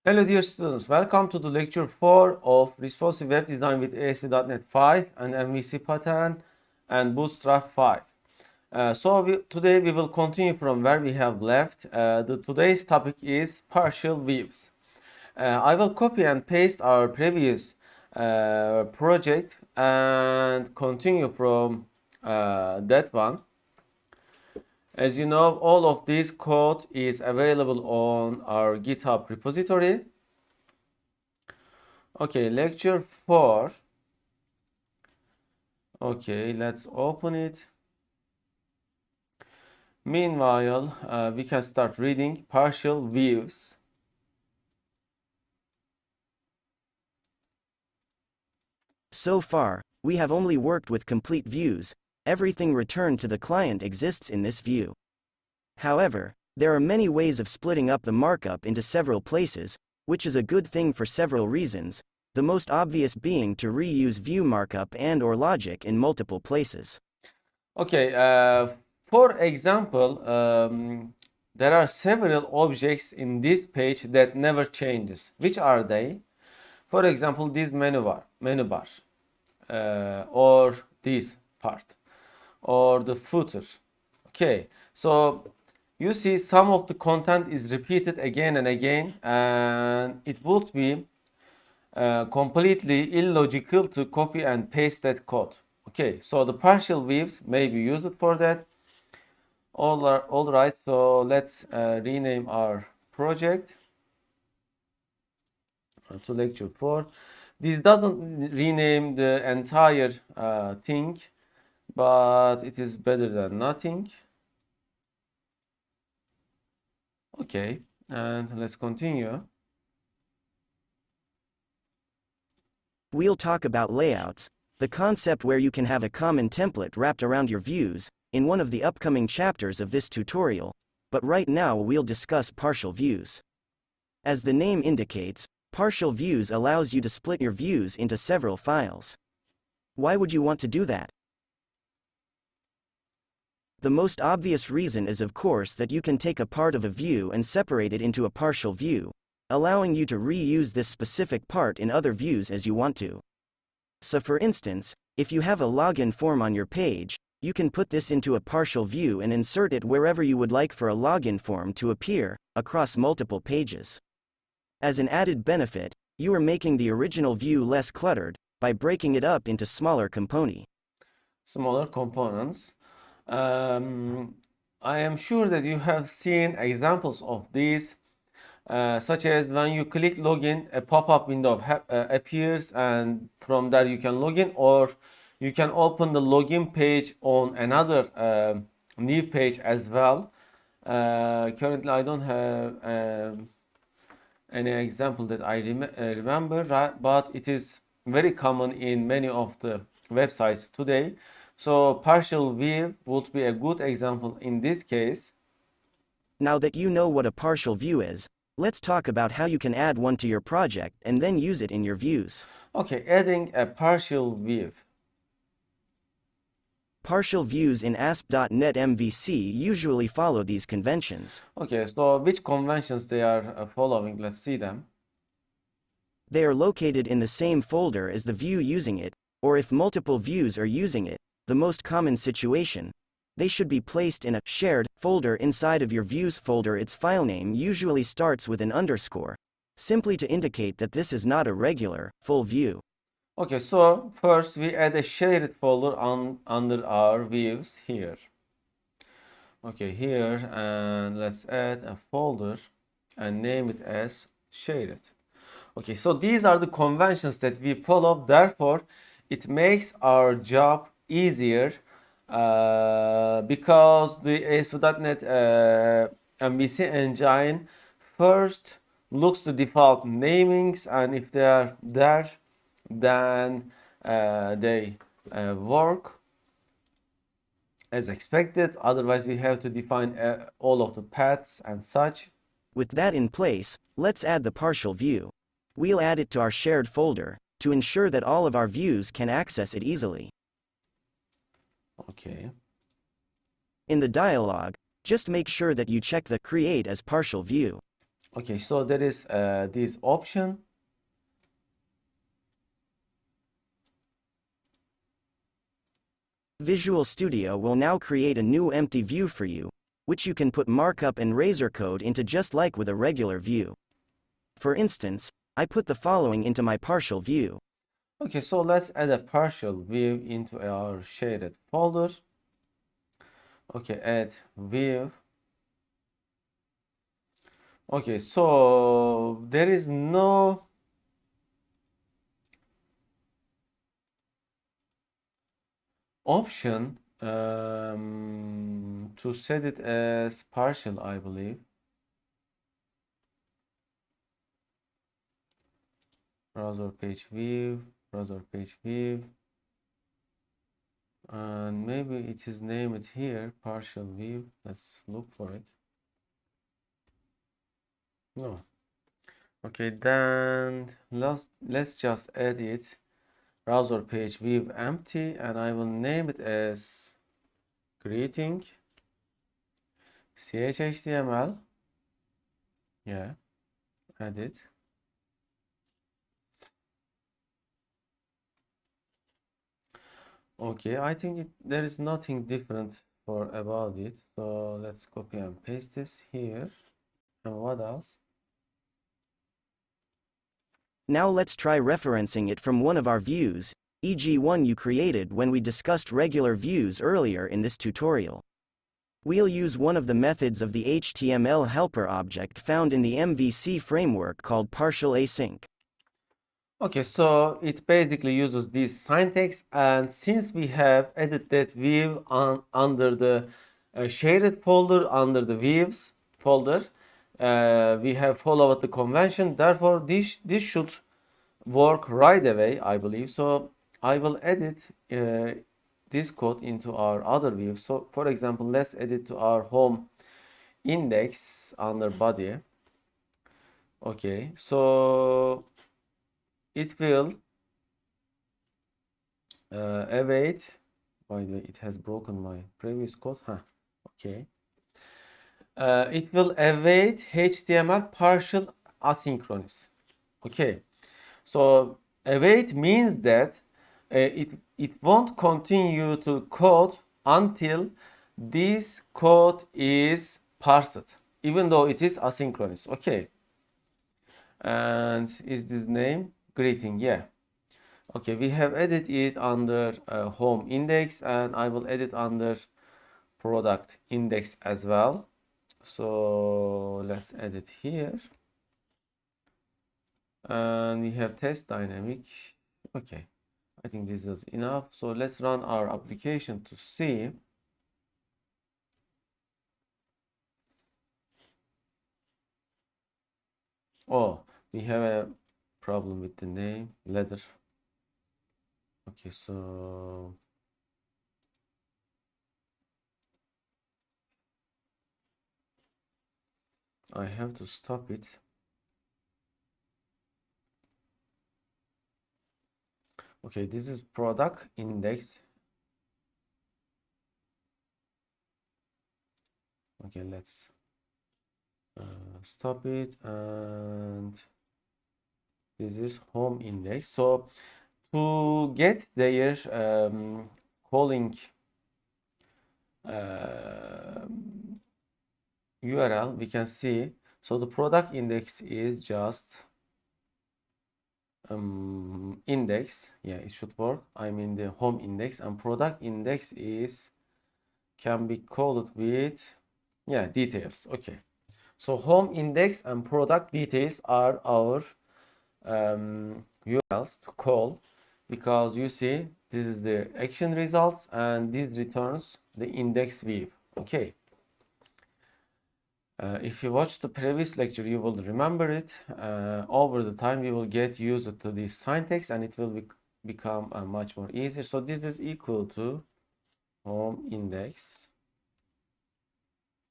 Hello dear students, welcome to the lecture 4 of Responsive Web Design with ASP.NET 5 and MVC pattern and Bootstrap 5. Today we will continue from where we have left. Today's topic is partial views. I will copy and paste our previous project and continue from that one. As you know, all of this code is available on our GitHub repository. Okay, lecture 4. Okay, let's open it. Meanwhile, we can start reading partial views. So far, we have only worked with complete views. Everything returned to the client exists in this view. However, there are many ways of splitting up the markup into several places, which is a good thing for several reasons, the most obvious being to reuse view markup and/or logic in multiple places. Okay, for example, there are several objects in this page that never changes. Which are they? For example, this menu bar, or this part, or the footer. Okay, so you see some of the content is repeated again and again, and it would be completely illogical to copy and paste that code. Okay, so the partial views may be used for that. All right, so let's rename our project to lecture 4. This doesn't rename the entire thing, but it is better than nothing. Okay, and let's continue. We'll talk about layouts, the concept where you can have a common template wrapped around your views, in one of the upcoming chapters of this tutorial, but right now we'll discuss partial views. As the name indicates, partial views allows you to split your views into several files. Why would you want to do that? The most obvious reason is of course that you can take a part of a view and separate it into a partial view, allowing you to reuse this specific part in other views as you want to. So for instance, if you have a login form on your page, you can put this into a partial view and insert it wherever you would like for a login form to appear, across multiple pages. As an added benefit, you are making the original view less cluttered, by breaking it up into smaller components. I am sure that you have seen examples of these, such as when you click login, a pop-up window appears, and from there you can log in, or you can open the login page on another new page as well. Currently, I don't have any example that I remember, right? But it is very common in many of the websites today. So partial view would be a good example in this case. Now that you know what a partial view is, let's talk about how you can add one to your project and then use it in your views. Okay, adding a partial view. Partial views in ASP.NET MVC usually follow these conventions. Okay, so which conventions they are following? Let's see them. They are located in the same folder as the view using it, or if multiple views are using it, the most common situation, they should be placed in a shared folder inside of your views folder. Its file name usually starts with an underscore, simply to indicate that this is not a regular, full view. Okay, so first we add a shared folder under our views here. Okay, here, and let's add a folder and name it as shared. Okay, so these are the conventions that we follow. Therefore, it makes our job easier because the ASP.NET MVC engine first looks the default namings, and if they are there, then they work as expected. Otherwise, we have to define all of the paths and such. With that in place, let's add the partial view. We'll add it to our shared folder, to ensure that all of our views can access it easily. Okay. In the dialog, just make sure that you check the Create as Partial View. Okay, so there is this option. Visual Studio will now create a new empty view for you, which you can put markup and razor code into just like with a regular view. For instance, I put the following into my partial view. Okay, so let's add a partial view into our shaded folder. Okay, add view. Okay, so there is no option to set it as partial, I believe. Browser page view, browser page view. And maybe it is named here, partial view. Let's look for it. No. Okay, then let's just add it. Browser page view empty, and I will name it as greeting CHTML. Yeah, add it. Okay, I think there is nothing different for about it. So let's copy and paste this here. And what else? Now let's try referencing it from one of our views, e.g. one you created when we discussed regular views earlier in this tutorial. We'll use one of the methods of the HTML helper object found in the MVC framework called partial async. Okay, so it basically uses this syntax, and since we have added that view under the shaded folder under the views folder, we have followed the convention. Therefore, this should work right away, I believe. So I will edit this code into our other views. So for example, let's edit to our home index under body. Okay, so it will await. By the way, it has broken my previous code. Okay. It will await HTML partial asynchronous. Okay. So await means that it won't continue to code until this code is parsed, even though it is asynchronous. Okay. And is this name greeting? Yeah. Okay, we have added it under home index, and I will edit under product index as well. So let's edit here. And we have test dynamic. Okay, I think this is enough. So let's run our application to see. Oh, we have a problem with the name letter. Okay, so I have to stop it. Okay, this is product index. Okay, let's stop it, and this is home index. So to get their calling URL, we can see. So the product index is just index. Yeah, it should work. I mean the home index, and product index is can be called with details. Okay, so home index and product details are our URLs to call, because you see this is the action results and this returns the index view. Okay. If you watched the previous lecture, you will remember it. Over the time, we will get used to this syntax, and it will become much more easier. So this is equal to home index.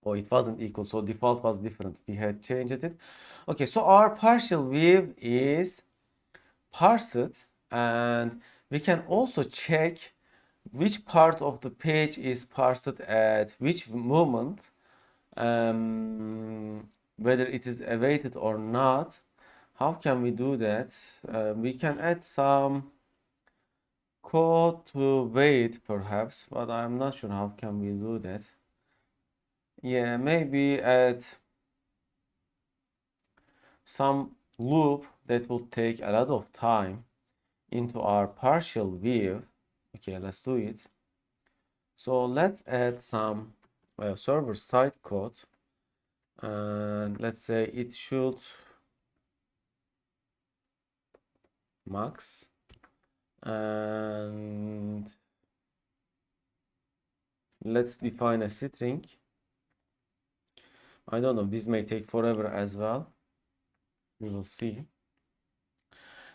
Oh, it wasn't equal, so default was different. We had changed it. Okay, so our partial view is parsed, and we can also check which part of the page is parsed at which moment. whether it is awaited or not. How can we do that? We can add some code to wait perhaps, but I'm not sure how can we do that. Yeah, maybe add some loop that will take a lot of time into our partial view. Okay, let's do it. So let's add some server-side code, and let's say it should max, and let's define a string. I don't know, this may take forever as well. We will see.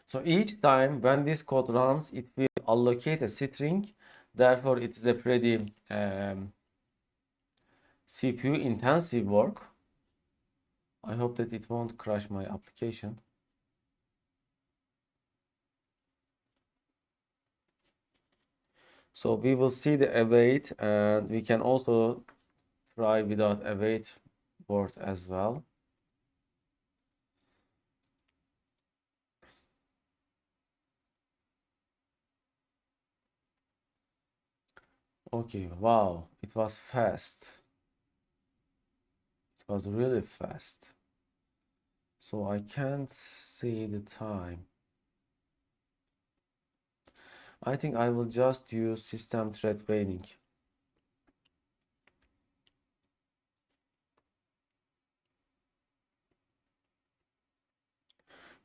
So each time when this code runs, it will allocate a string. Therefore, it is a pretty CPU intensive work. I hope that it won't crash my application. So we will see the await, and we can also try without await word as well. Okay, wow, it was fast. It was really fast. So I can't see the time. I think I will just use system thread waiting.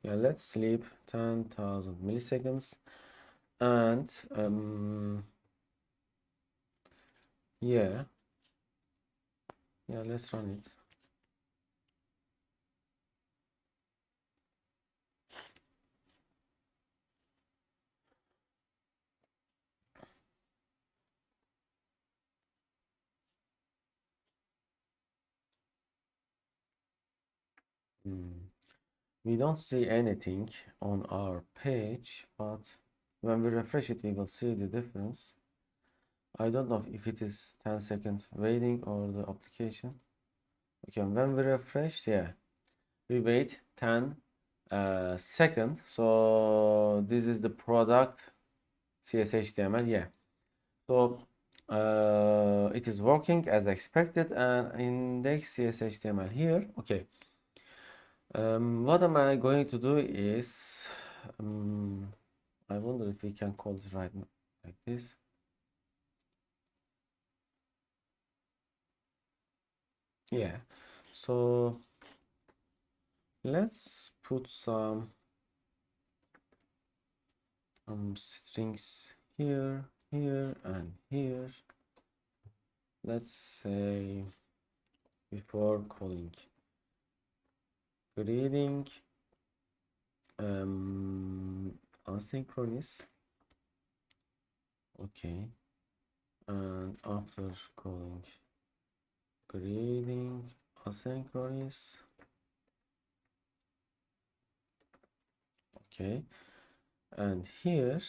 Yeah, let's sleep 10,000 milliseconds, and yeah, let's run it. We don't see anything on our page, but when we refresh it, we will see the difference. I don't know if it is 10 seconds waiting or the application. Okay, when we refresh, yeah, we wait 10 seconds. So this is the product CSHTML, yeah. So it is working as expected, and index CSHTML here. Okay. What am I going to do is, I wonder if we can call it right like this. Yeah, so let's put some strings here, here, and here. Let's say before calling greeting asynchronous. Okay, and after calling greeting asynchronous. Okay, and here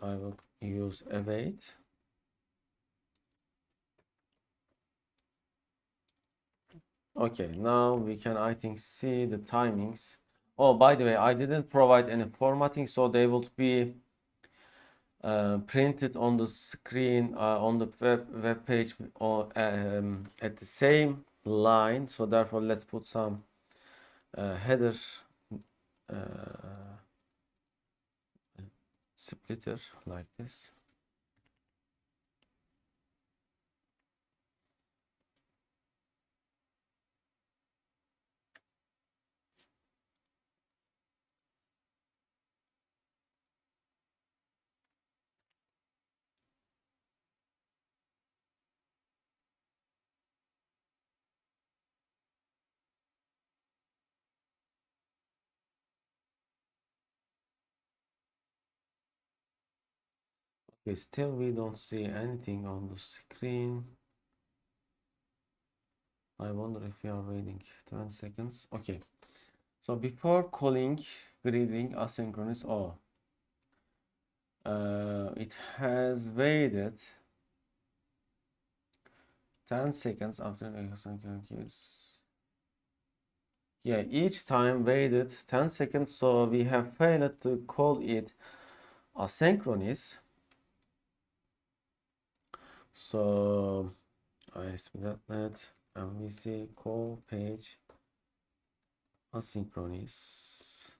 I will use await. Okay, now we can, I think, see the timings. Oh, by the way, I didn't provide any formatting, so they will be printed on the screen on the web page or at the same line. So therefore, let's put some header splitter like this. Okay, still we don't see anything on the screen. I wonder if we are waiting 10 seconds. Okay, so before calling greeting asynchronous, it has waited 10 seconds after yeah, each time waited 10 seconds, so we have failed to call it asynchronous. So ASP.NET MVC call page asynchronous.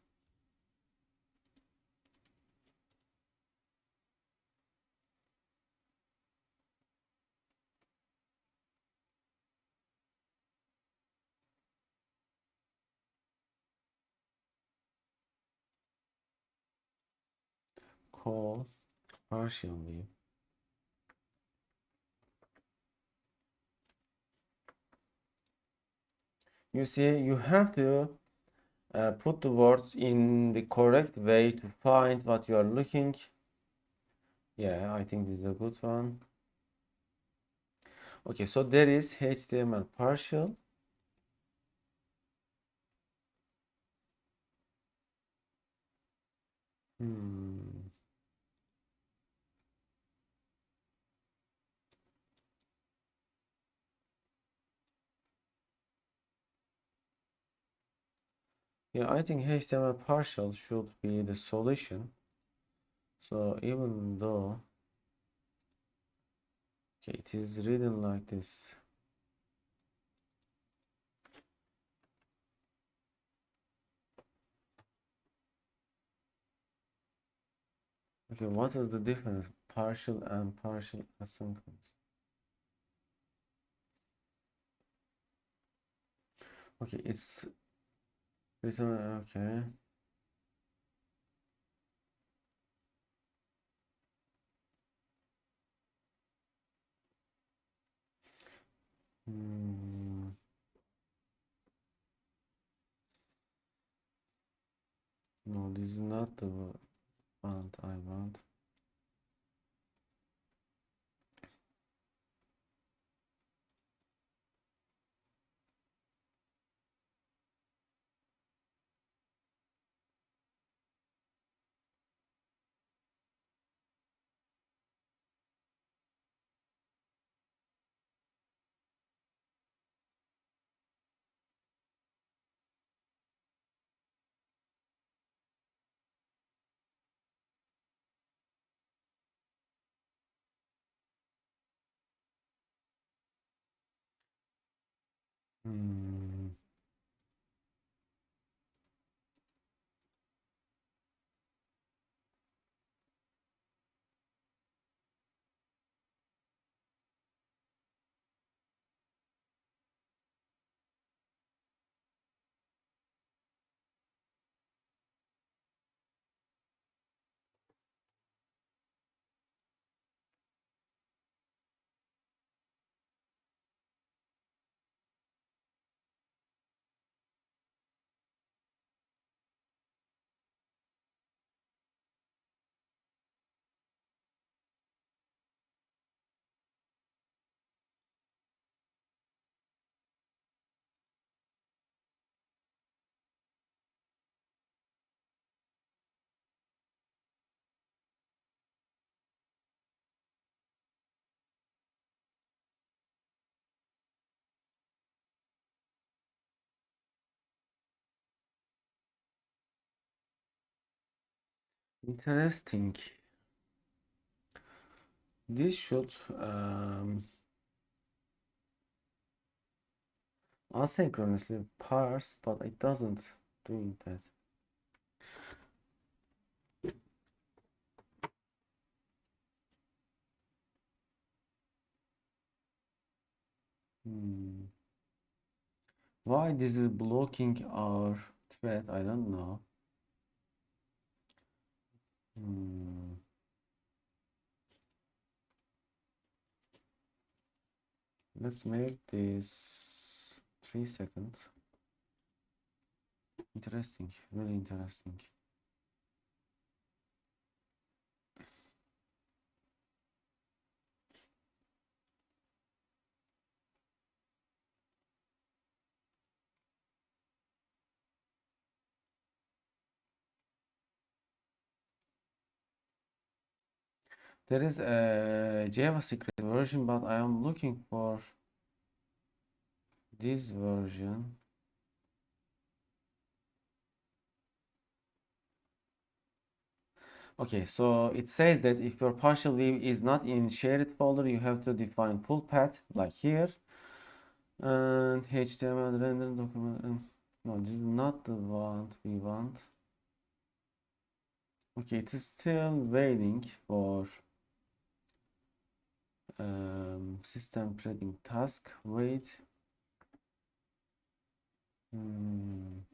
Call partially. You see, you have to put the words in the correct way to find what you are looking. Yeah, I think this is a good one. Okay, so there is HTML partial. Hmm. Yeah, I think HTML partial should be the solution. So even though, okay, it is written like this. Okay, what is the difference? Partial and partial asynchronous. Okay, it's written, okay. Hmm. No, this is not the font I want. Hmm. Interesting. This should asynchronously parse, but it doesn't do that. Hmm. Why this is blocking our thread? I don't know. Hmm. Let's make this 3 seconds. Interesting, really interesting. There is a JavaScript version, but I am looking for this version. Okay, so it says that if your partial view is not in shared folder, you have to define pull path like here. And HTML render document. No, this is not the one we want. Okay, it is still waiting for system threading task. Wait. And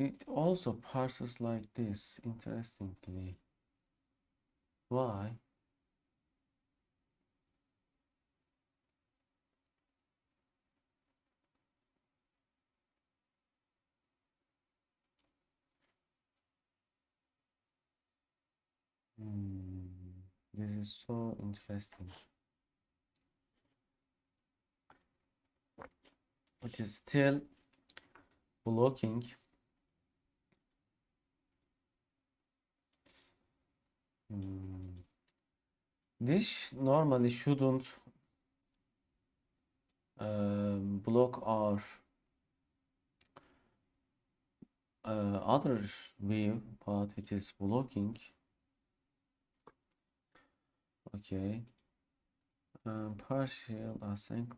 it also parses like this, interestingly. Why? This is so interesting. It is still blocking. This normally shouldn't block our other view, but it is blocking. Okay. Partial async.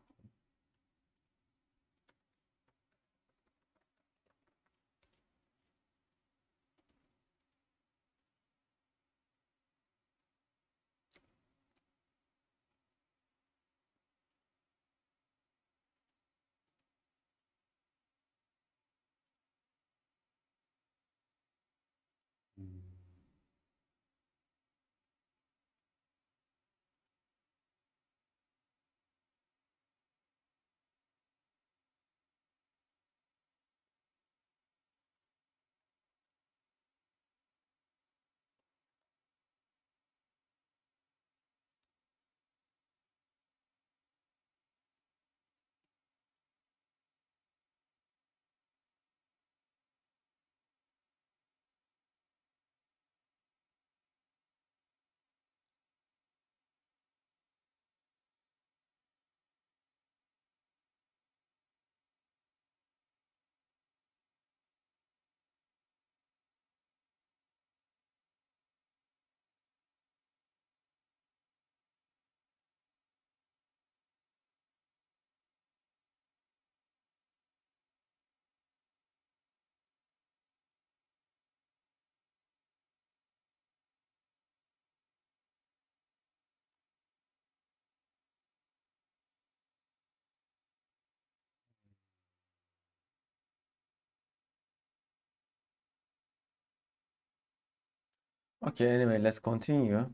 Okay, anyway, let's continue.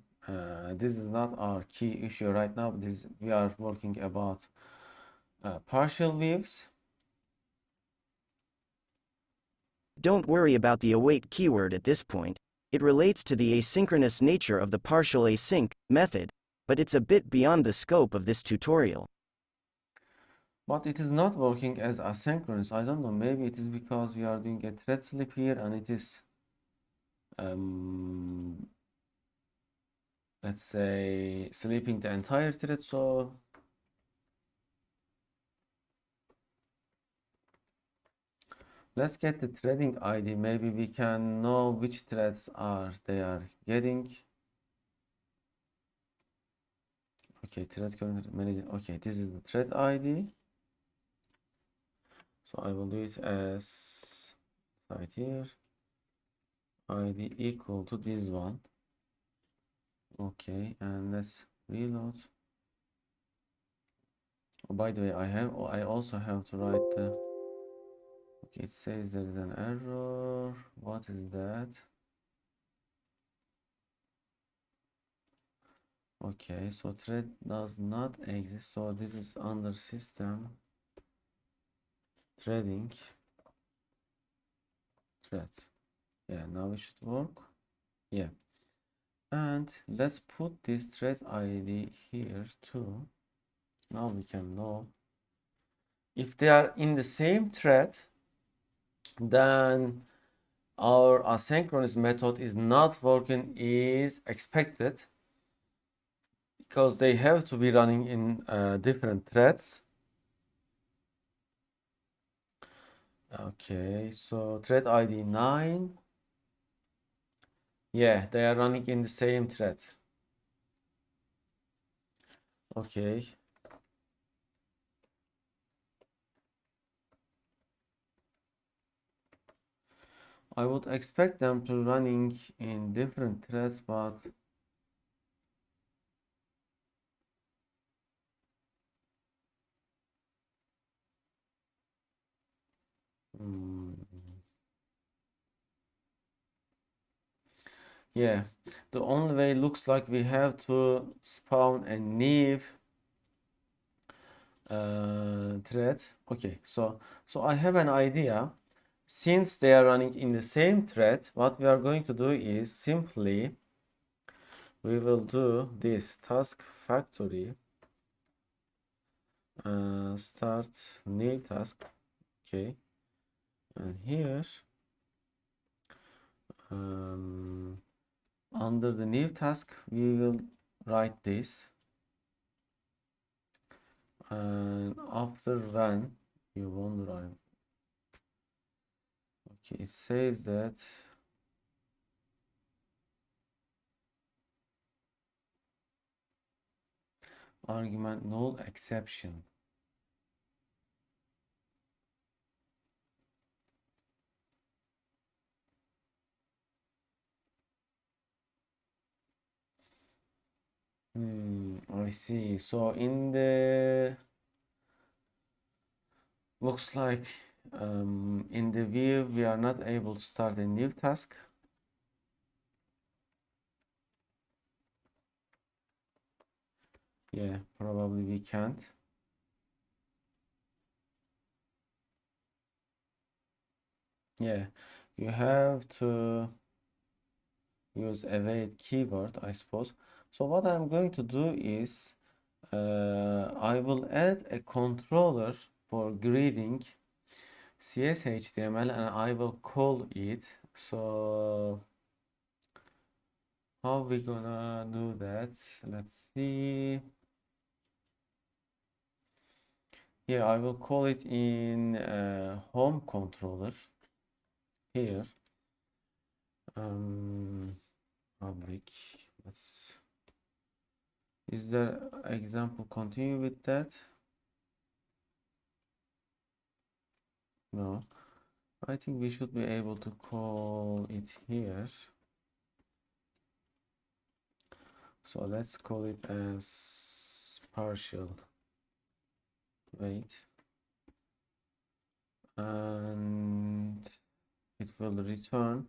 This is not our key issue right now. We are working about partial views. Don't worry about the await keyword at this point. It relates to the asynchronous nature of the partial async method, but it's a bit beyond the scope of this tutorial. But it is not working as asynchronous. I don't know, maybe it is because we are doing a thread slip here and it is let's say sleeping the entire thread. So let's get the threading ID. Maybe we can know which threads they are getting. Okay, thread current manager. Okay, this is the thread ID. So I will do it as right here. ID equal to this one. Okay, and let's reload. Oh, by the way, I also have to write the. Okay, it says there is an error. What is that? Okay, so thread does not exist. So this is under system threading thread. Yeah, now it should work. Yeah. And let's put this thread ID here too. Now we can know if they are in the same thread, then our asynchronous method is not working is expected because they have to be running in different threads. Okay, so thread ID 9. Yeah, they are running in the same thread. Okay. I would expect them to running in different threads, but mm, yeah, the only way looks like we have to spawn a new thread. Okay, so I have an idea. Since they are running in the same thread, what we are going to do is simply we will do this task factory start new task. Okay, and here under the new task we will write this, and after when you wonder okay, it says that argument null exception. I see. So in the looks like in the view we are not able to start a new task. Yeah, probably we can't. Yeah, you have to use await keyword, I suppose. So what I'm going to do is I will add a controller for greeting CSHTML and I will call it. So how we gonna do that? Let's see. Yeah, I will call it in home controller here. Public. Let's. Is there example continue with that? No. I think we should be able to call it here. So let's call it as partial. Wait. And it will return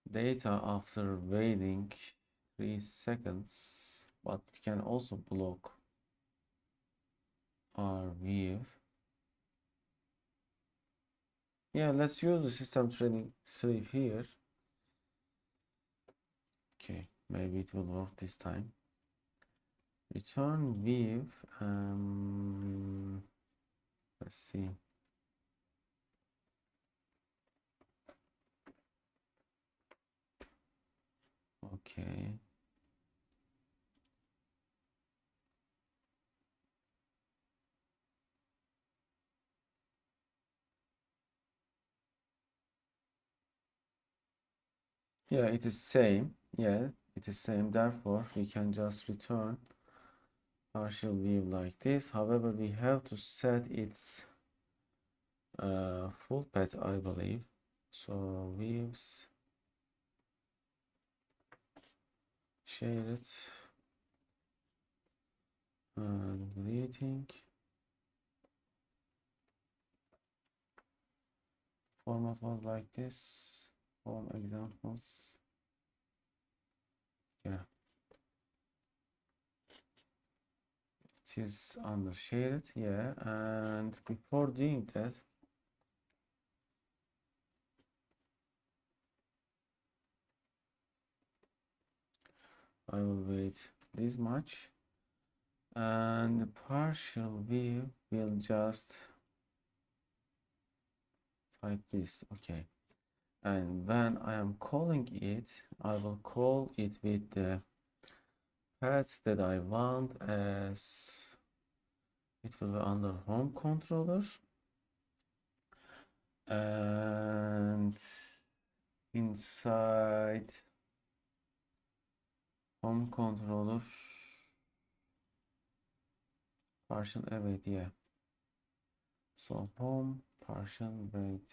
data after waiting 3 seconds, but it can also block our view. Yeah, let's use the system training sleep here. Okay, maybe it will work this time. Return view. Let's see. Okay. Yeah, it is same. Yeah, it is same. Therefore, we can just return partial view like this. However, we have to set its full path, I believe. So views, share it, and greeting. Format was like this. Form examples. Yeah. It is under shared, yeah, and before doing that, I will wait this much, and the partial view will just type this. Okay, and when I am calling it, I will call it with the paths that I want, as it will be under home controller, and inside home controller partial await. Yeah, so home partial wait.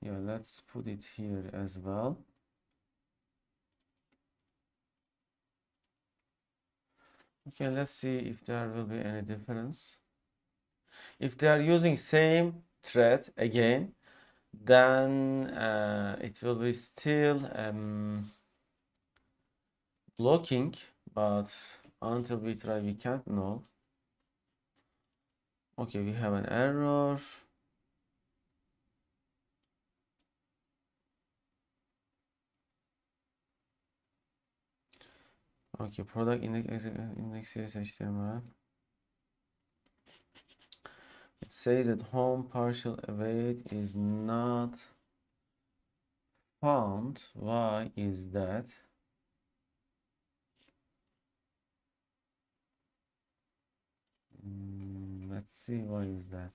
Yeah, let's put it here as well. Okay, let's see if there will be any difference. If they are using same thread again, then it will be still blocking, but until we try, we can't know. Okay, we have an error. Okay, product index HTML. It says that home partial await is not found. Why is that? Let's see, why is that?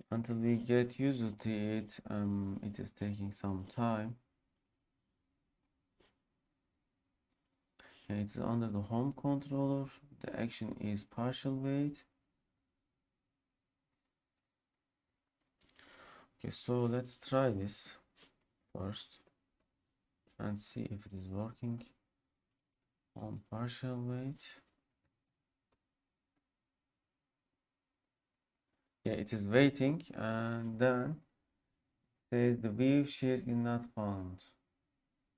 Until we get used to it, it is taking some time. And it's under the home controller. The action is partial wait. Okay, so let's try this first and see if it is working. On partial wait. Yeah, it is waiting, and then says the view shared is not found.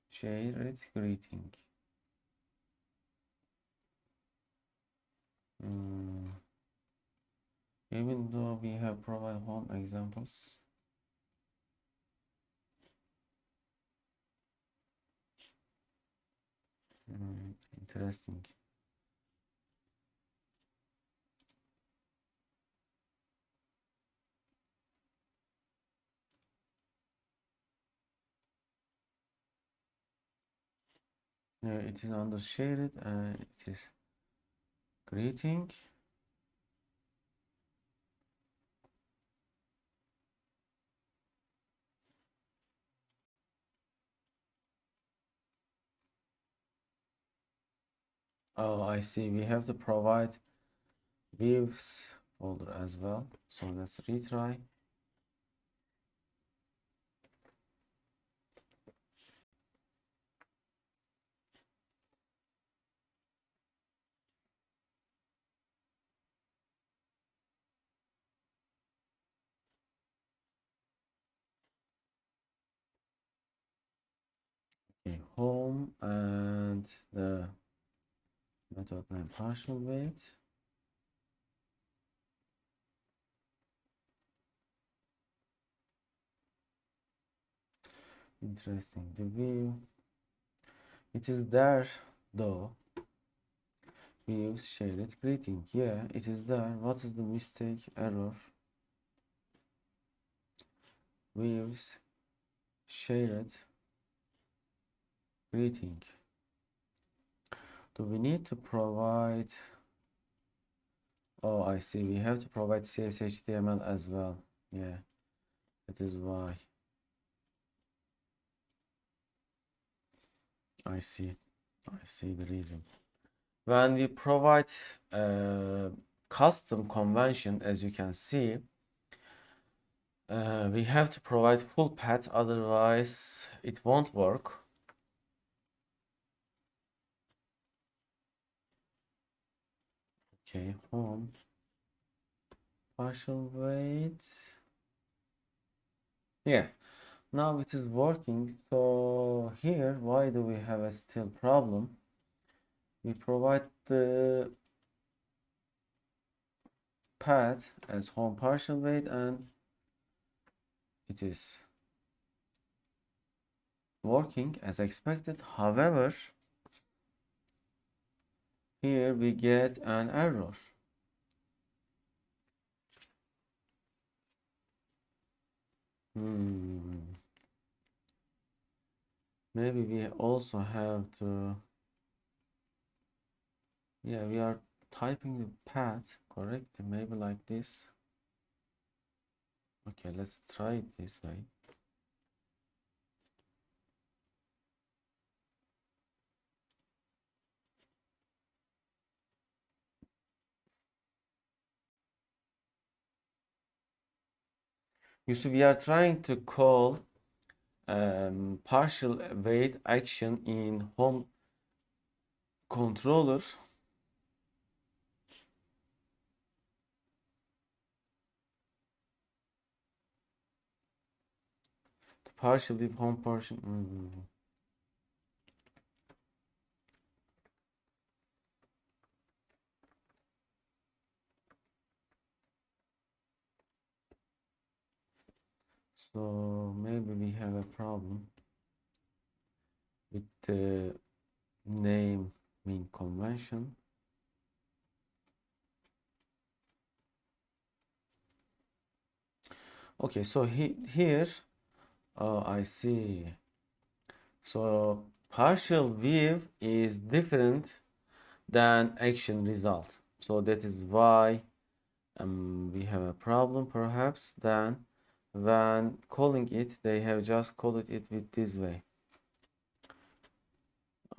Share it greeting. Even though we have provided home examples. Interesting. Yeah, it is under shared and it is greeting. Oh, I see. We have to provide views folder as well. So let's retry. Okay, home and the method name partial wait. Interesting. The view, it is there though. Views shared greeting. Yeah, it is there. What is the mistake? Error. Views shared greeting. Do we need to provide? Oh, I see. We have to provide CSHTML as well. Yeah, that is why. I see. I see the reason. When we provide custom convention, as you can see, we have to provide full path, otherwise it won't work. Okay, home, partial wait. Yeah, now it is working. So here, why do we have a still problem? We provide the path as home partial weight, and it is working as expected. However, here we get an error. Maybe we also have to, yeah, we are typing the path correctly, maybe like this. Okay, let's try it this way. You see, we are trying to call partial weight action in home controller. The partial with home portion. So maybe we have a problem with the naming convention. Okay, so here, oh, I see. So partial view is different than action result. So that is why we have a problem perhaps. Then when calling it, they have just called it with this way.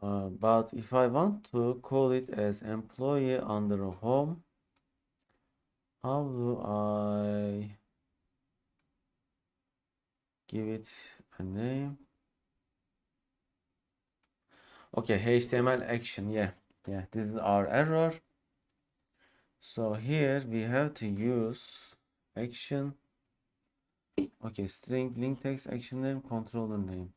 But if I want to call it as employee under home, how do I give it a name? Okay, HTML action, yeah, this is our error. So here we have to use action. Okay, string link text action name controller name.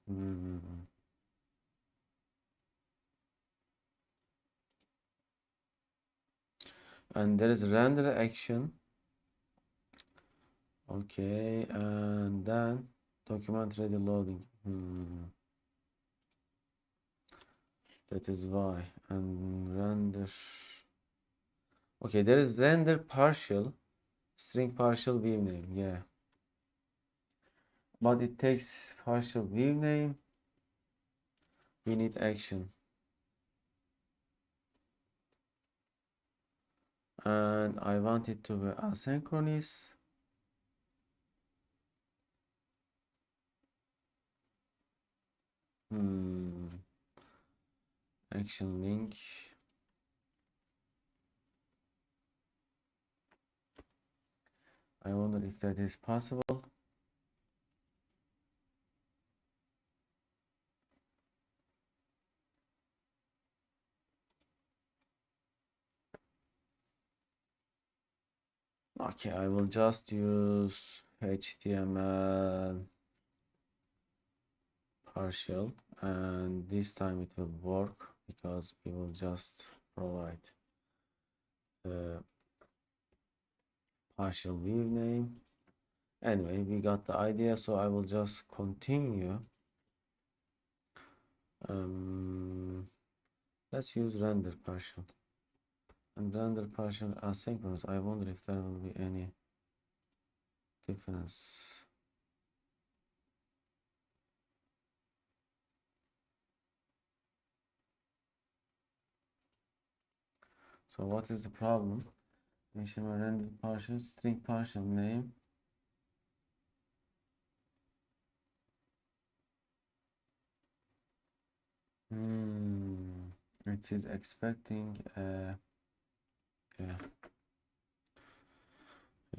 And there is render action. Okay, and then document ready loading. That is why. And render. Okay, there is render partial, string partial view name. Yeah, but it takes partial view name. We need action. And I want it to be asynchronous. Action link. I wonder if that is possible. Okay, I will just use HTML partial, and this time it will work because we will just provide the partial view name. Anyway, we got the idea, so I will just continue. Let's use render partial. And render partial asynchronous. I wonder if there will be any difference. So what is the problem? Render partial, string partial name. It is expecting yeah,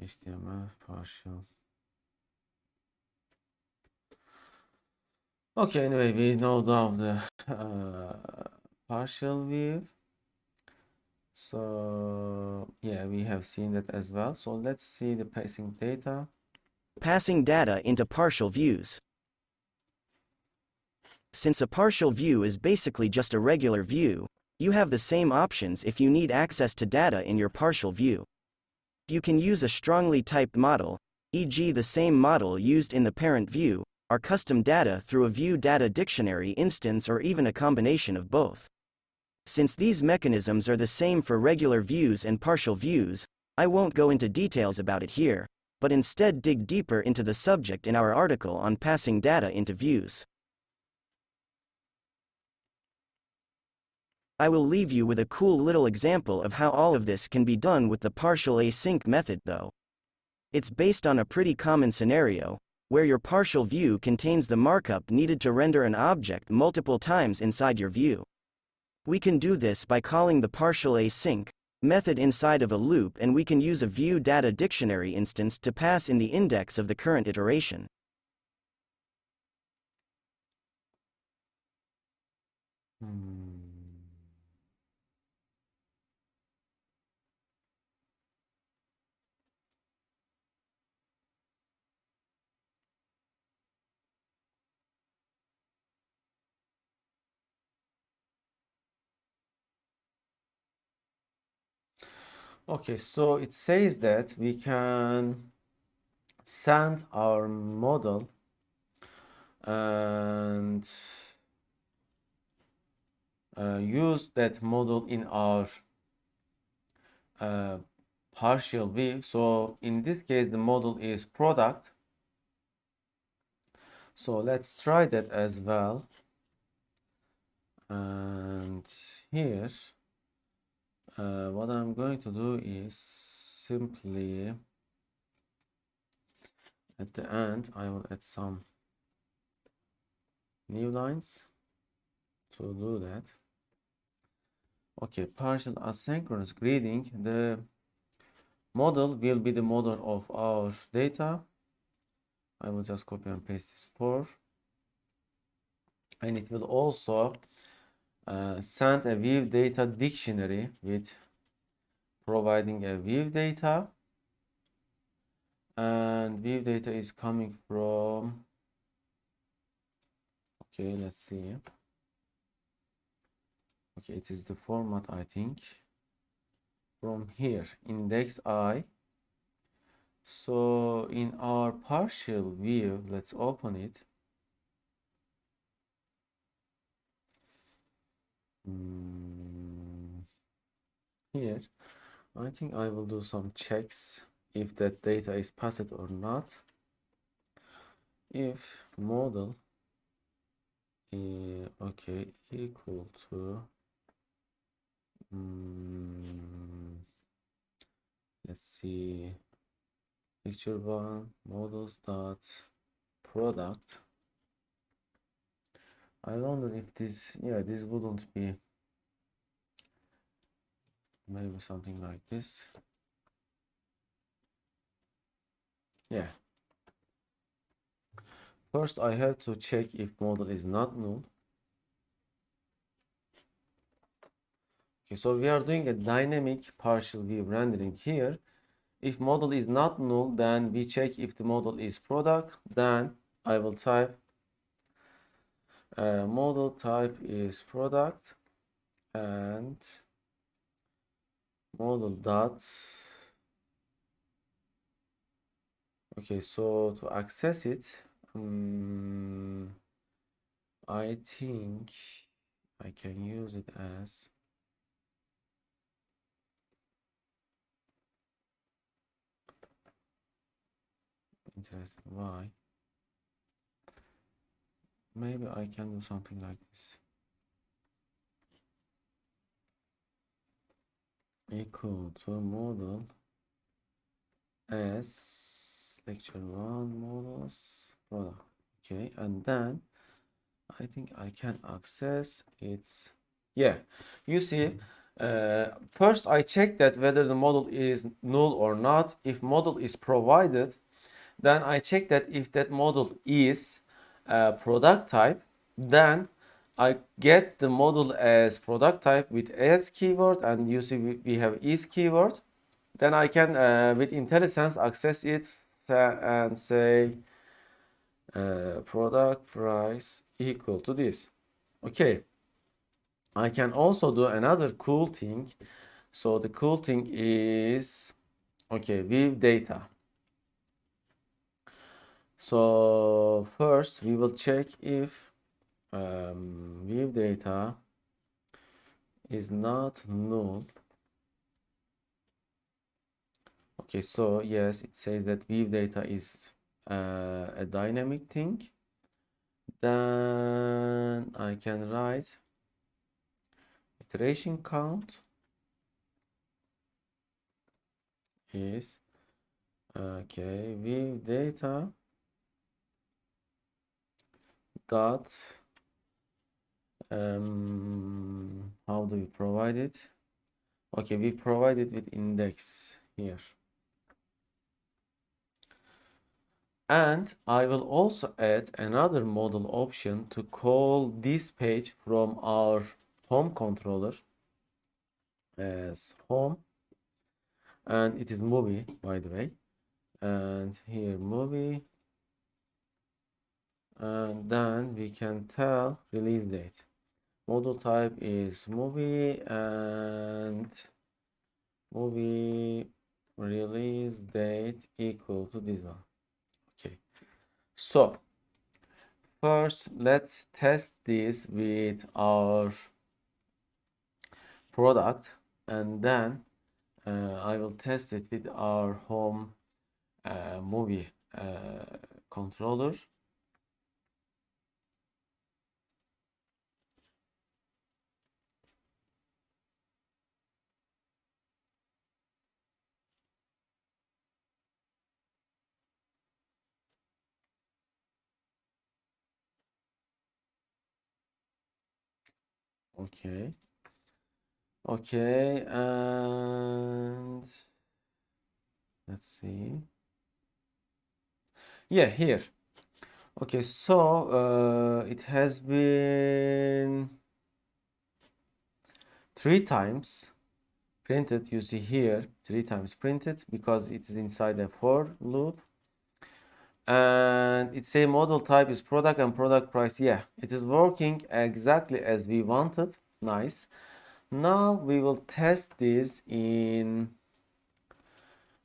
HTML partial. Okay, anyway, we know now the partial view. So yeah, we have seen that as well. So let's see the passing data. Passing data into partial views. Since a partial view is basically just a regular view, you have the same options if you need access to data in your partial view. You can use a strongly typed model, e.g. the same model used in the parent view, or custom data through a ViewData dictionary instance or even a combination of both. Since these mechanisms are the same for regular views and partial views, I won't go into details about it here, but instead dig deeper into the subject in our article on passing data into views. I will leave you with a cool little example of how all of this can be done with the partial async method though. It's based on a pretty common scenario, where your partial view contains the markup needed to render an object multiple times inside your view. We can do this by calling the partial async method inside of a loop, and we can use a ViewData dictionary instance to pass in the index of the current iteration. Okay, so it says that we can send our model and use that model in our partial view. So in this case, the model is product. So let's try that as well. And here, what I'm going to do is simply at the end, I will add some new lines to do that. Okay, partial asynchronous greeting. The model will be the model of our data. I will just copy and paste this for, and it will also send a ViewData dictionary with providing a ViewData, and ViewData is coming from, okay, let's see. Okay, it is the format, I think, from here, index I. So in our partial view, let's open it. Here, I think I will do some checks if that data is passed or not. If model is okay equal to let's see, picture one models dot product. I wonder if this, yeah, this wouldn't be maybe something like this. Yeah. First, I have to check if model is not null. Okay, so we are doing a dynamic partial view rendering here. If model is not null, then we check if the model is product. Then I will type model type is product and model dot. Okay, so to access it, I think I can use it as interesting. Why? Maybe I can do something like this. Equal to model as lecture 1 models product. Okay, and then I think I can access its, yeah, you see, first I check that whether the model is null or not. If model is provided, then I check that if that model is product type, then I get the model as product type with as keyword, and you see we have is keyword. Then I can with IntelliSense access it and say product price equal to this. Okay, I can also do another cool thing. So the cool thing is Okay, ViewData. So first we will check if ViewData is not null. Okay, so yes, it says that ViewData is a dynamic thing. Then I can write iteration count is okay, ViewData dot how do we provide it? Okay, we provide it with index here. And I will also add another model option to call this page from our home controller as home, and it is movie, by the way. And here movie, and then we can tell release date. Model type is movie, and movie release date equal to this one. Okay, so first let's test this with our product, and then I will test it with our home movie controller. Okay. Okay, and let's see. Yeah, here. Okay, so it has been 3 times printed. You see here 3 times printed because it is inside a for loop, and its a model type is product and product price. Yeah, it is working exactly as we wanted. Nice. Now we will test this in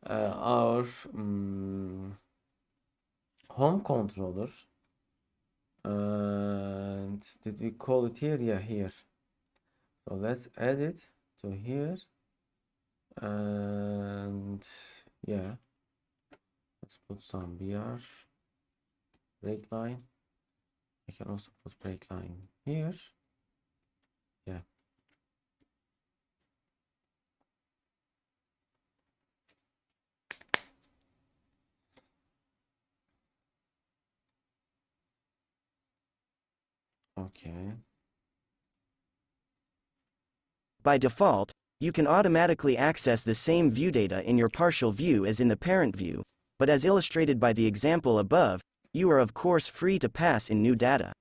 our home controller. And did we call it here? Yeah, here. So let's add it to here, and yeah, let's put some br break line. I can also put break line here. Yeah. Okay. By default, you can automatically access the same view data in your partial view as in the parent view, but as illustrated by the example above, you are of course free to pass in new data.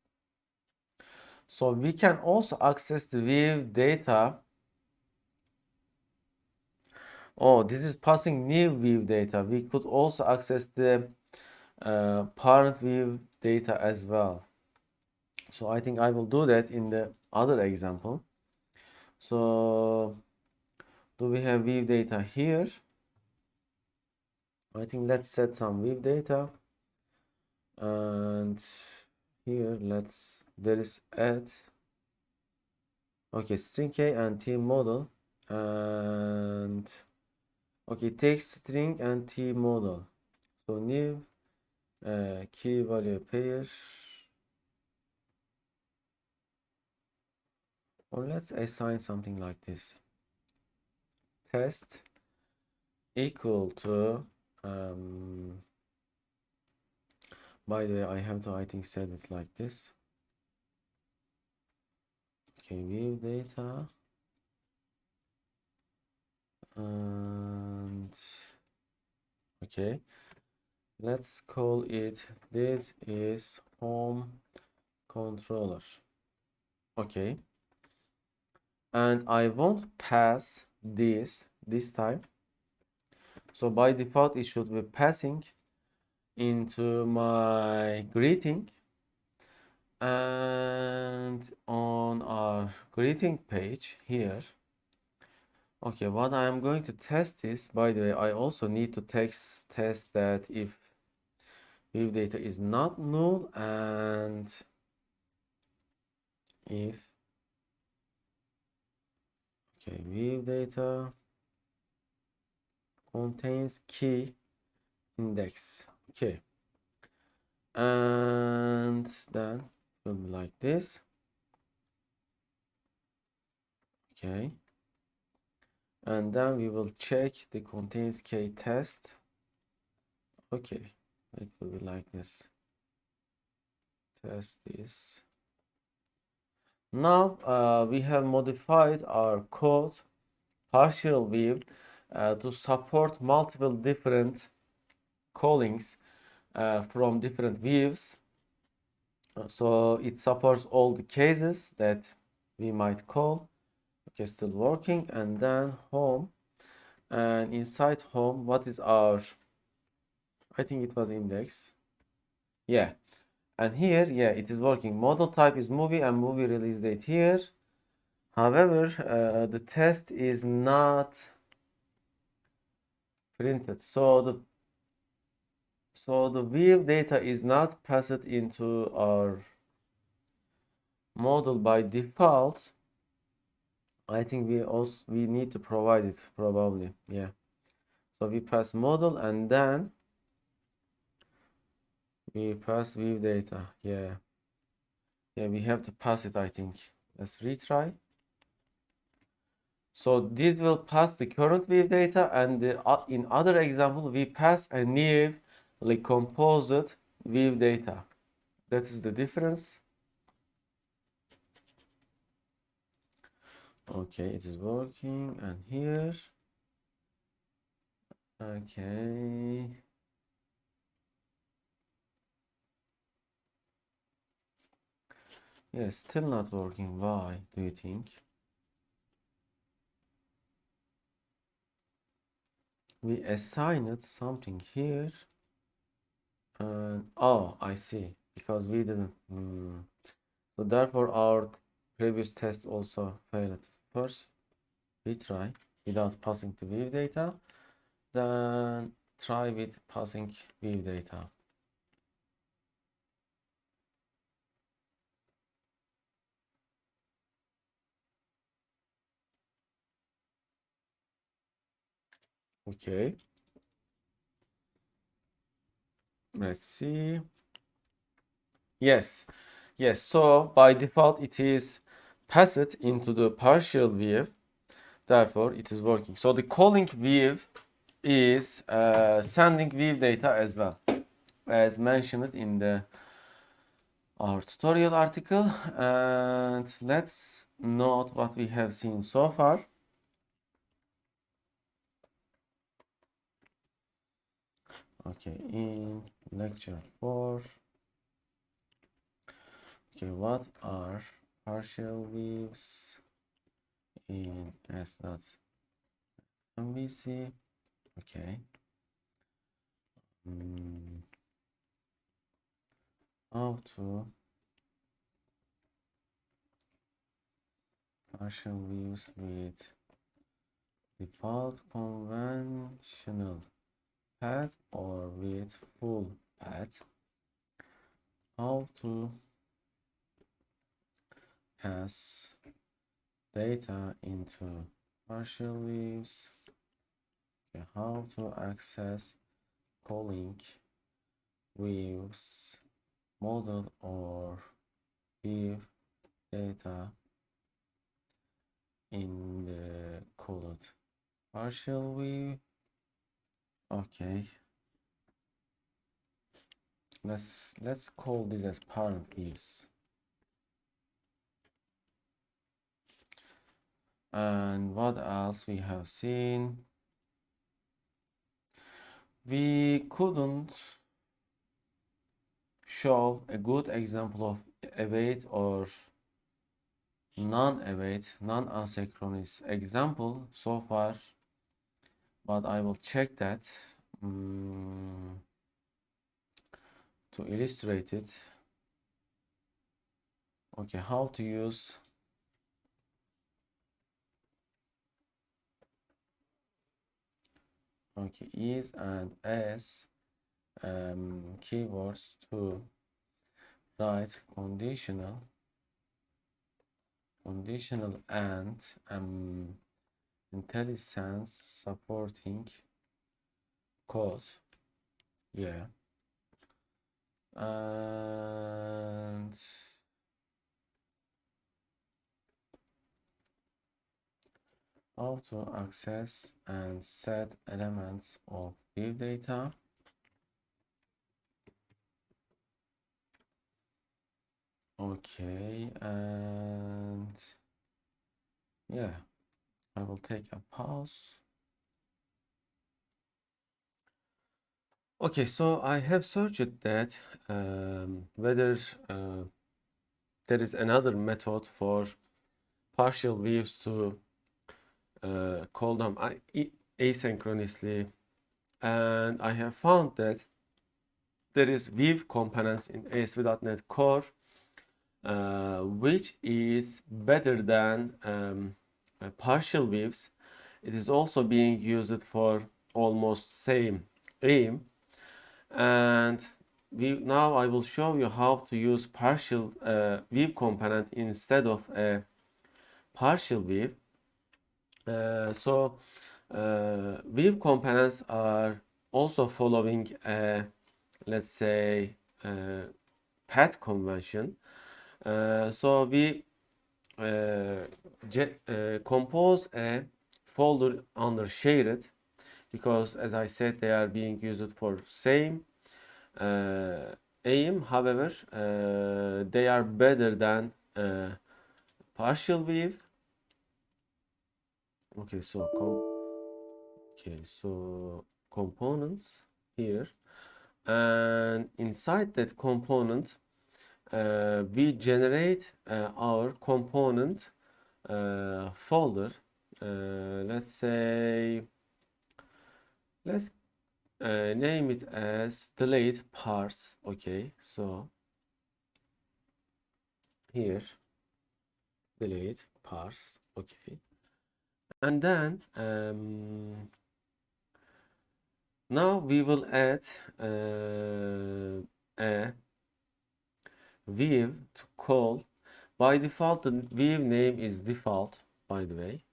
So we can also access the view data. Oh, this is passing new view data. We could also access the parent view data as well. So I think I will do that in the other example. So do we have view data here? I think let's set some view data, and here there is add, okay, string k and t model, and okay, text string and t model. So new key value pair, or let's assign something like this, test equal to by the way, I have to, I think, set it like this. Okay, view data, and okay, let's call it, this is home controller. Okay, and I won't pass this time. So by default, it should be passing into my greeting, and on our greeting page here, Okay, what I am going to test is, by the way, I also need to test that if ViewData is not null and if ViewData contains key index. Okay, and then it will be like this. Okay, and then we will check the contains key test. Okay, it will be like this. Test this. Now we have modified our code partial view to support multiple different callings from different views. So it supports all the cases that we might call. Okay, still working. And then home, and inside home, what is our, I think it was index. Yeah, and here, yeah, it is working. Model type is movie and movie release date here. However, the test is not printed. So the view data is not passed into our model by default. I think we need to provide it probably. Yeah. So we pass model and then we pass view data. Yeah. Yeah, we have to pass it, I think. Let's retry. So this will pass the current view data, and in other example we pass a newly composed view data. That is the difference. Okay, it is working, and here. Okay. Yeah, still not working. Why do you think? We assigned something here, and oh, I see, because we didn't. So therefore our previous test also failed. First we try without passing the view data, then try with passing view data. Okay, let's see. Yes, so by default it is passed into the partial view, therefore it is working. So the calling view is sending view data as well, as mentioned in our tutorial article. And let's note what we have seen so far. Okay, in lecture 4, okay, what are partial views in s.mvc? Okay. How to partial views with default conventional path or with full path. How to pass data into partial views. Okay, how to access calling views model or view data in the called partial view. Okay, let's call this as parent views. And what else we have seen? We couldn't show a good example of await or non-await, non-asynchronous example so far, but I will check that to illustrate it. Okay, how to use Okay, is and as keywords to write conditional and intellisense supporting code. Yeah. And how to access and set elements of ViewData. Okay, and yeah, I will take a pause. Okay, so I have searched that whether there is another method for partial views to call them asynchronously, and I have found that there is view components in ASP.NET Core, which is better than partial views. It is also being used for almost same aim, and now I will show you how to use partial view component instead of a partial view. View components are also following a, let's say, path convention. So we compose a folder under shared, because as I said, they are being used for same aim. However, they are better than partial view. Okay, so components here, and inside that component we generate our component folder. Let's name it as delete parts. Okay, so here delete parts. Okay, and then now we will add a view to call. By default, the view name is default, by the way.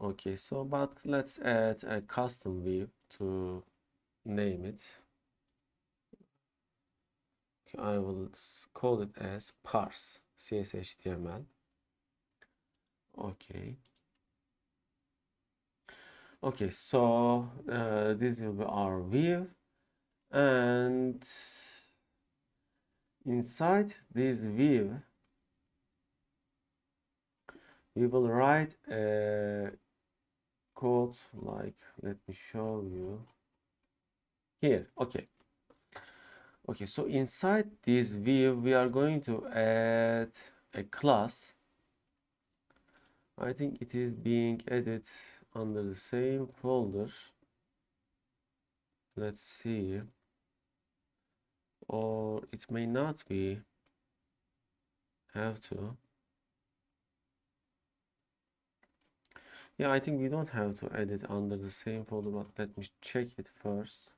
Okay, so but let's add a custom view to name it. I will call it as parse CSHTML. Okay. Okay, so this will be our view, and inside this view we will write a code like, let me show you here. Okay, so inside this view we are going to add a class. I think it is being added under the same folder. Let's see, or it may not be. Have to. Yeah, I think we don't have to edit under the same folder, but let me check it first.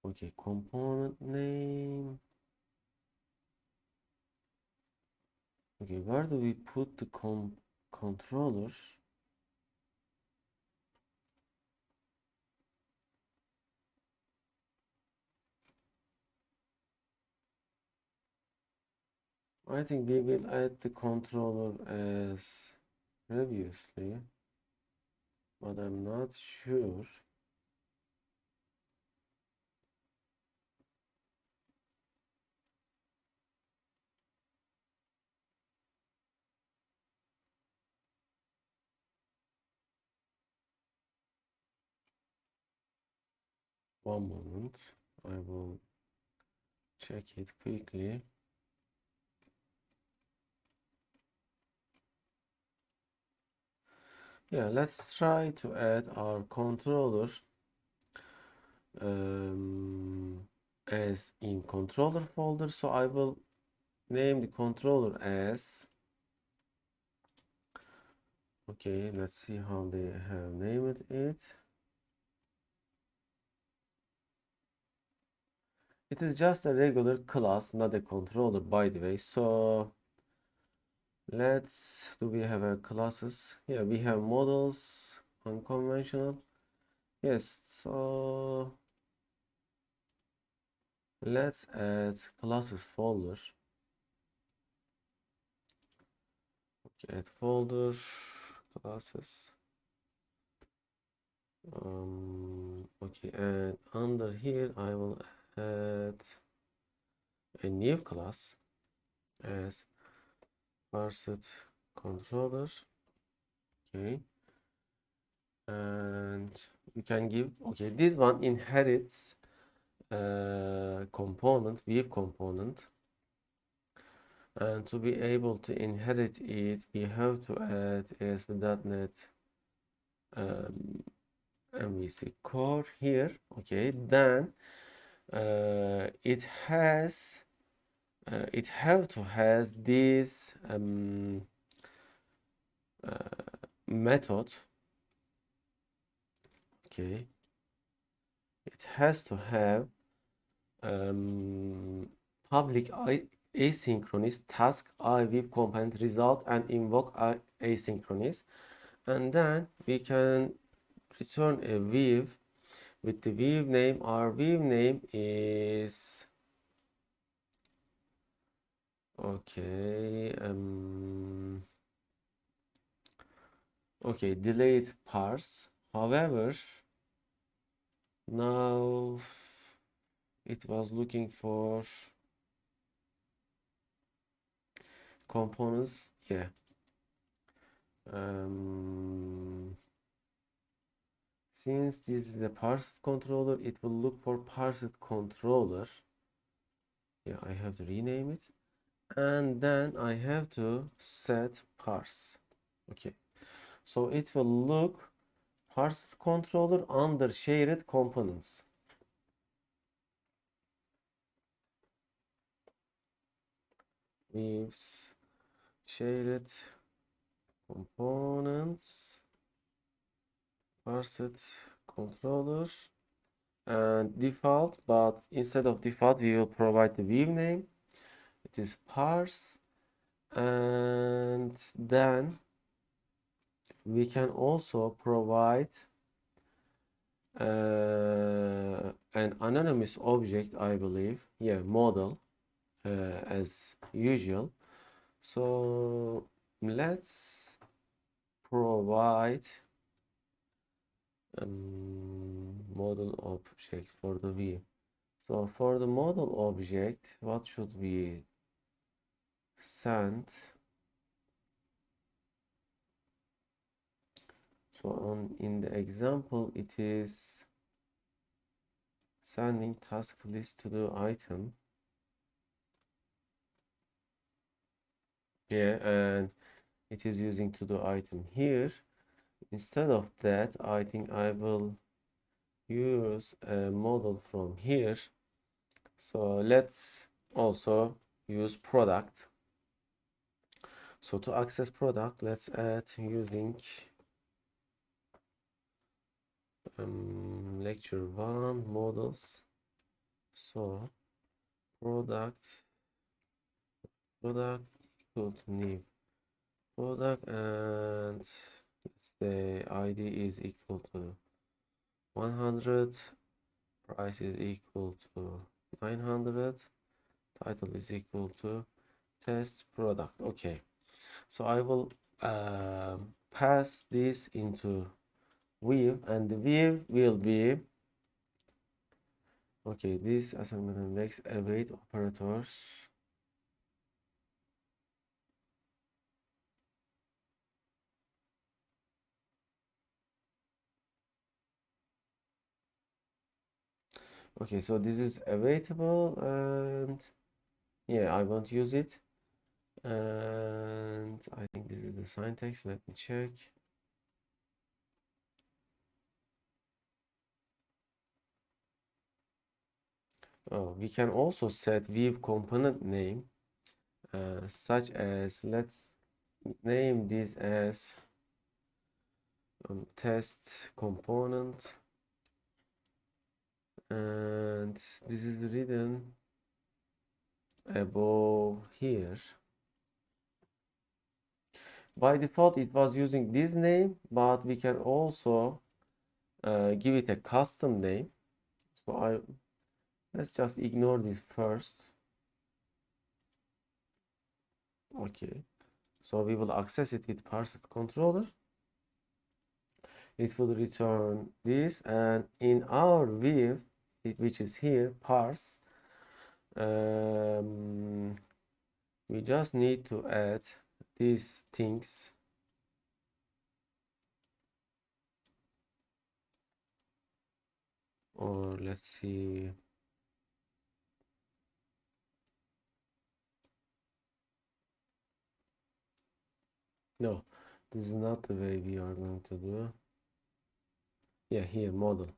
Okay, component name. Okay, where do we put the controller? I think we will add the controller as previously, but I'm not sure. One moment, I will check it quickly. Yeah, let's try to add our controller. as in controller folder. So I will name the controller as, okay, let's see how they have named it. It is just a regular class, not a controller, by the way. So do we have a classes? Yeah, we have models, unconventional. Yes, so let's add classes folder. Okay, add folder, classes. Okay, and under here I will add a new class as parsed controller. Okay, and we can give, okay, this one inherits component, ViewComponent, and to be able to inherit it we have to add ASP.NET MVC core here. Okay, then it have to has this method. Okay, it has to have public asynchronous task ViewComponent result and invoke asynchronous, and then we can return a view with the view name. Our view name is, okay, okay, delayed parse. However, now it was looking for components. Yeah, since this is a parsed controller, it will look for parsed controller. Yeah, I have to rename it, and then I have to set parse. Okay, so it will look parsed controller under shared components. Leaves shared components, parsed controller, and default, but instead of default we will provide the view name. It is parse, and then we can also provide an anonymous object, I believe. Yeah, model, as usual. So let's provide model object for the view. So for the model object, what should we send? So in the example, it is sending task list to the item. Yeah, and it is using to do item here. Instead of that, I think I will use a model from here. So let's also use product. So to access product, let's add using lecture 1 models. So product equal to new product, and let's say ID is equal to 100, price is equal to 900, title is equal to test product. Okay, so I will pass this into view, and the view will be, okay, this assignment and next await operators. Okay, so this is awaitable, and yeah, I won't use it, and I think this is the syntax. Let me check. Oh, we can also set view component name, such as, let's name this as test component, and this is written above here. By default it was using this name, but we can also give it a custom name. So let's just ignore this first. Okay, so we will access it with parsed controller. It will return this, and in our view, which is here, parse, we just need to add these things. Or let's see. No, this is not the way we are going to do. Yeah, here, model.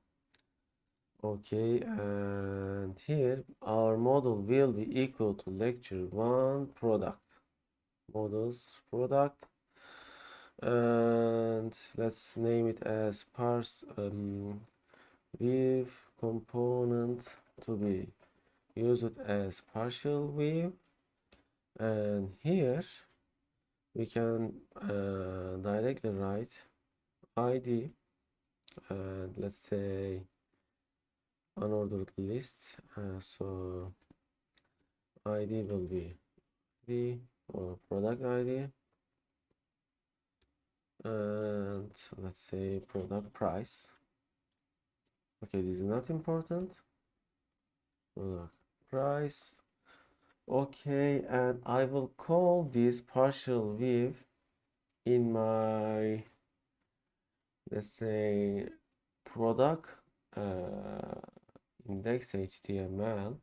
Okay, and here our model will be equal to lecture 1 product. Models product. And let's name it as parse view component to be used as partial view. And here we can directly write id, and let's say unordered list. So id will be the or product id, and let's say product price. Okay, this is not important. Product price. Okay, and I will call this partial view in my, let's say, product index HTML,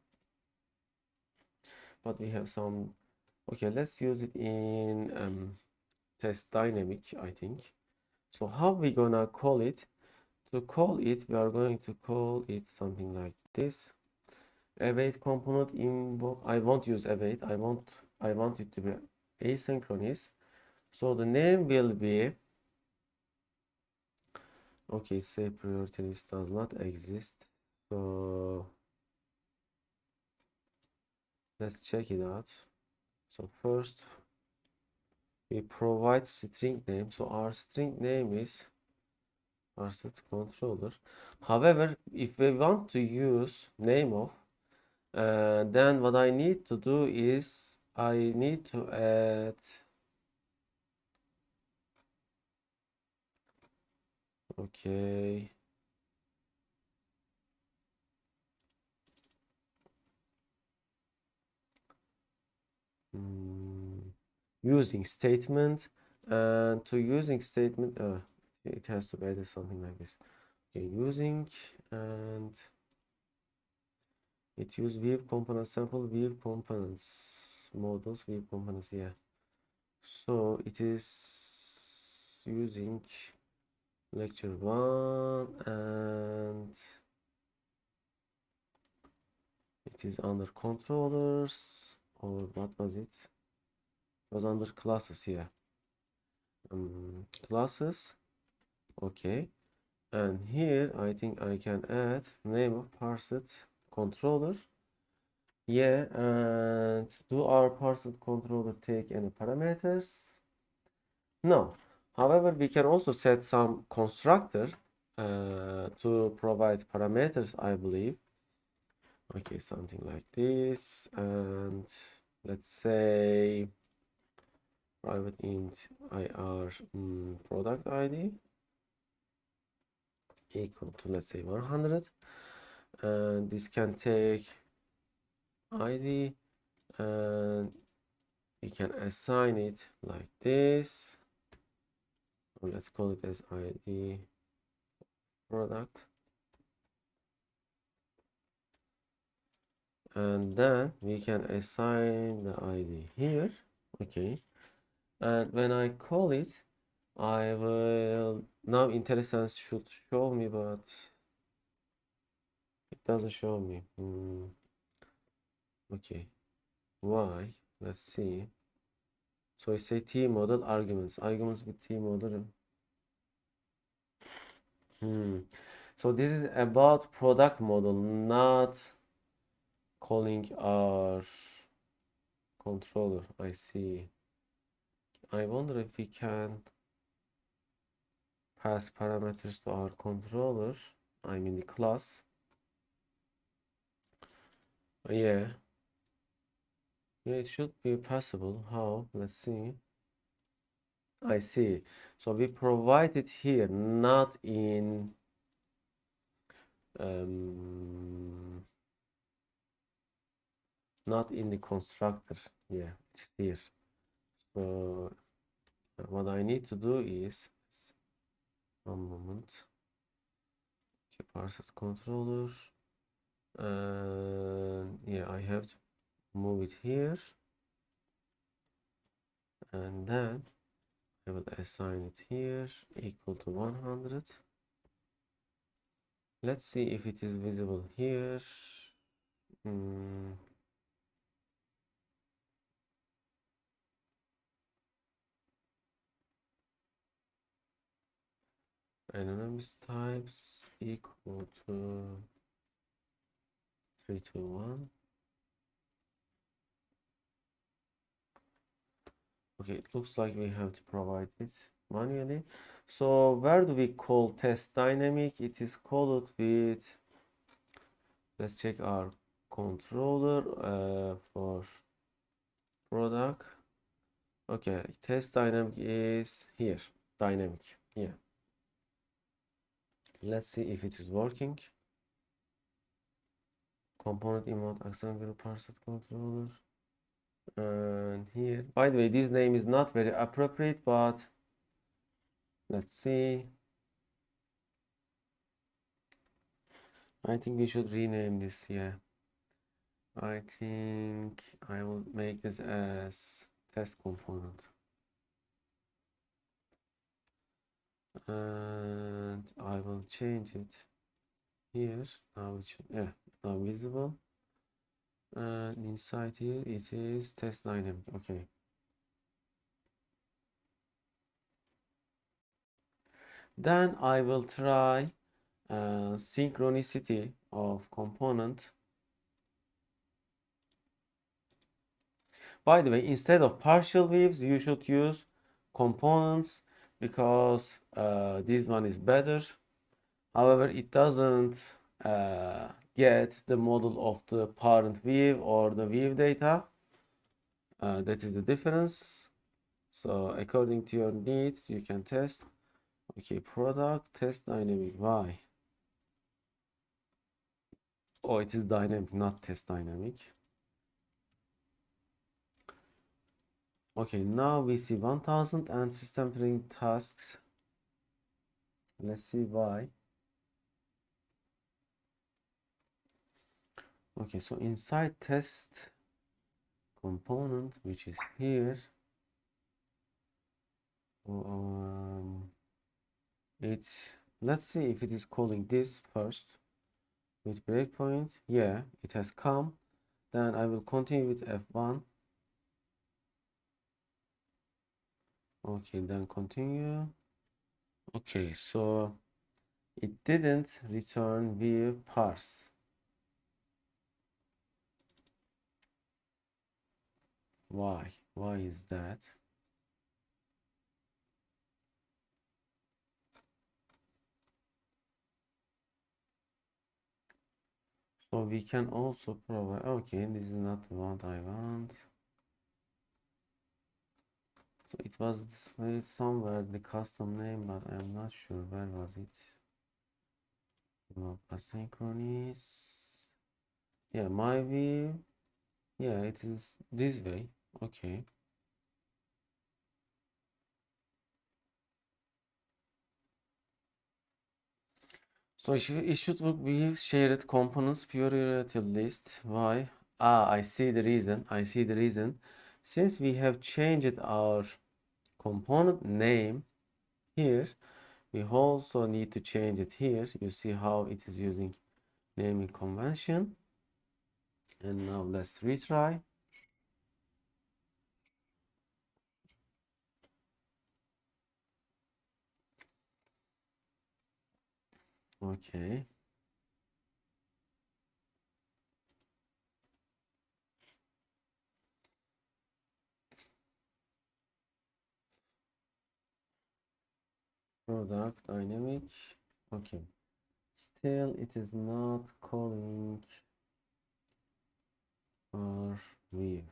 but we have some. Okay, let's use it in test dynamic, I think. So how we gonna call it? To call it, we are going to call it something like this. Await component invoke. I won't use await. I want it to be asynchronous. So the name will be, okay, say priority list does not exist. So let's check it out. So first we provide string name. So our string name is parsed controller. However, if we want to use name of, then what I need to do is I need to add, okay, using statement, and to using statement, it has to be added something like this. Okay, using, and it use view component sample view components models view components, yeah. So it is using lecture 1, and it is under controllers, or what was it? It was under classes, yeah. Classes. Okay, and here I think I can add name of parsed controller. Yeah, and do our parsed controller take any parameters? No. However, we can also set some constructor to provide parameters, I believe. Okay, something like this, and let's say private int ir product id equal to, let's say, 100, and this can take id, and we can assign it like this, or let's call it as id product, and then we can assign the id here. Okay, and when I call it, I will now IntelliSense should show me, but it doesn't show me. Okay. Why? Let's see. So I say T model arguments. Arguments with T model. So this is about product model, not calling our controller. I see. I wonder if we can pass parameters to our controller. I mean the class. Yeah. Yeah, it should be possible. How? Let's see. I see. So we provide it here, not in not in the constructor. Yeah, it's here. So what I need to do is, one moment. Okay, parset controller, and yeah, I have to move it here, and then I will assign it here equal to 100. Let's see if it is visible here. Anonymous types equal to 321. Okay, it looks like we have to provide it manually. So where do we call test dynamic? It is called with, let's check our controller for product. Okay, test dynamic is here, dynamic. Yeah. Let's see if it is working. Component emote accent group parset controller. And here, by the way, this name is not very appropriate, but let's see. I think we should rename this. Yeah, I think I will make this as test component, and I will change it here. Now it should, yeah, now visible, and inside here it is test dynamic. Okay. Then I will try synchronicity of component. By the way, instead of partial views, you should use components because this one is better. However, it doesn't get the model of the parent view or the view data. That is the difference. So according to your needs, you can test. Okay, product test dynamic. Why? Oh, it is dynamic, not test dynamic. Okay, now we see 1000 and system print tasks. Let's see why. Okay, so inside test component, which is here, it's, let's see if it is calling this first with breakpoint. Yeah, it has come. Then I will continue with F1. Okay, then continue. Okay, so it didn't return view parse. Why? Why is that? So we can also provide, okay, this is not what I want. So it was displayed somewhere, the custom name, but I'm not sure where was it. Asynchronous. Yeah, my view. Yeah, it is this way. Okay. So it should look with shared components pure relative list. Why? Ah, I see the reason. I see the reason. Since we have changed our component name here, we also need to change it here. You see how it is using naming convention. And now let's retry. Okay. Product dynamic. Okay. Still, it is not calling our view.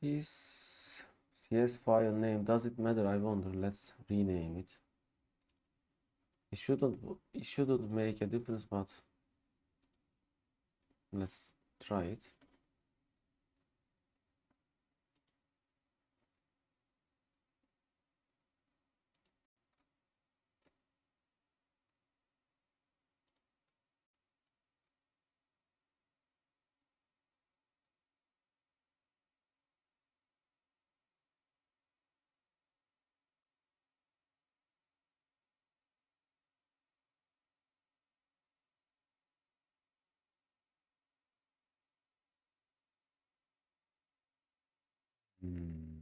This CS file name, does it matter? I wonder. Let's rename it. It shouldn't make a difference, but let's try it. Hmm.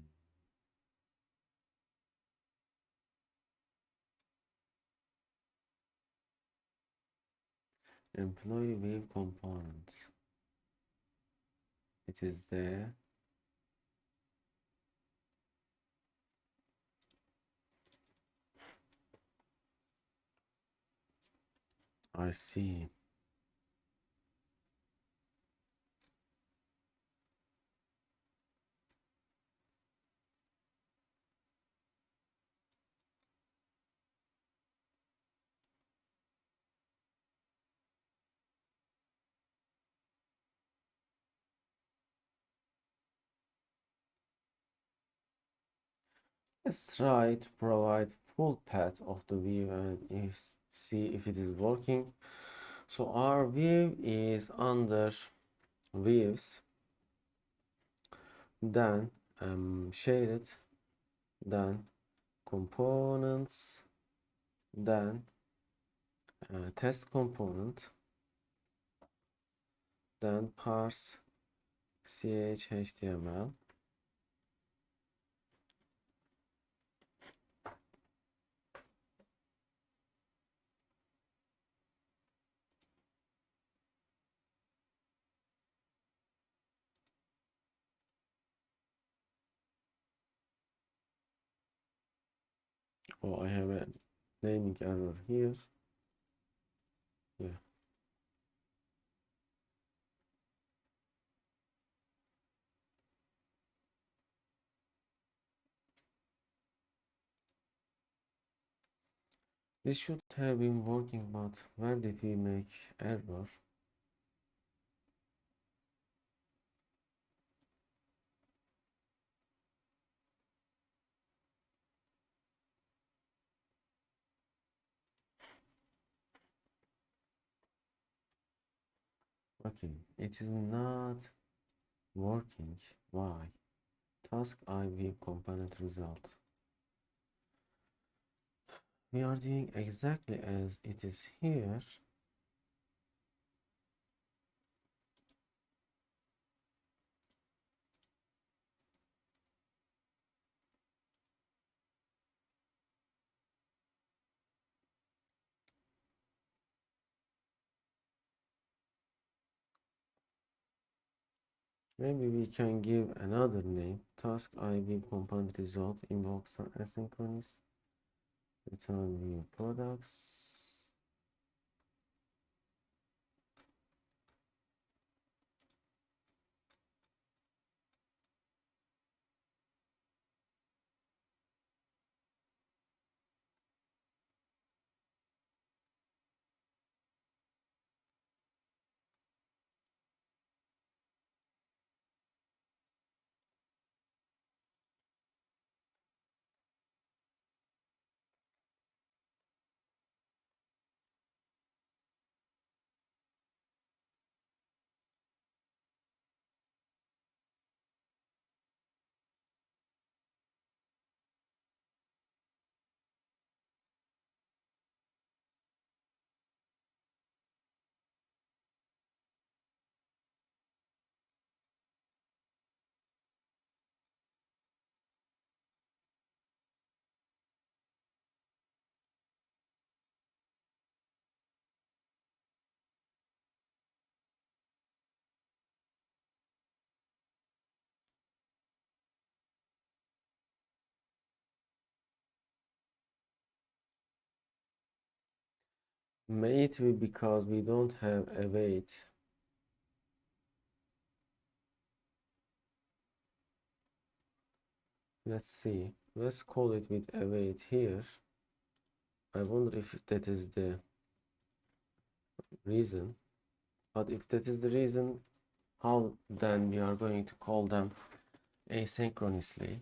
Employee view components. It is there. I see. Let's try to provide full path of the view and see if it is working. So our view is under views, then shaded, then components, then test component, then parse HTML. Oh, I have a naming error here. Yeah. This should have been working, but where did we make error? Okay, it is not working. Why? Task IV component result. We are doing exactly as it is here. Maybe we can give another name. Task IV component result invokes for asynchronous return view products. May it be because we don't have await. Let's see. Let's call it with await here. I wonder if that is the reason. But if that is the reason, how then we are going to call them asynchronously?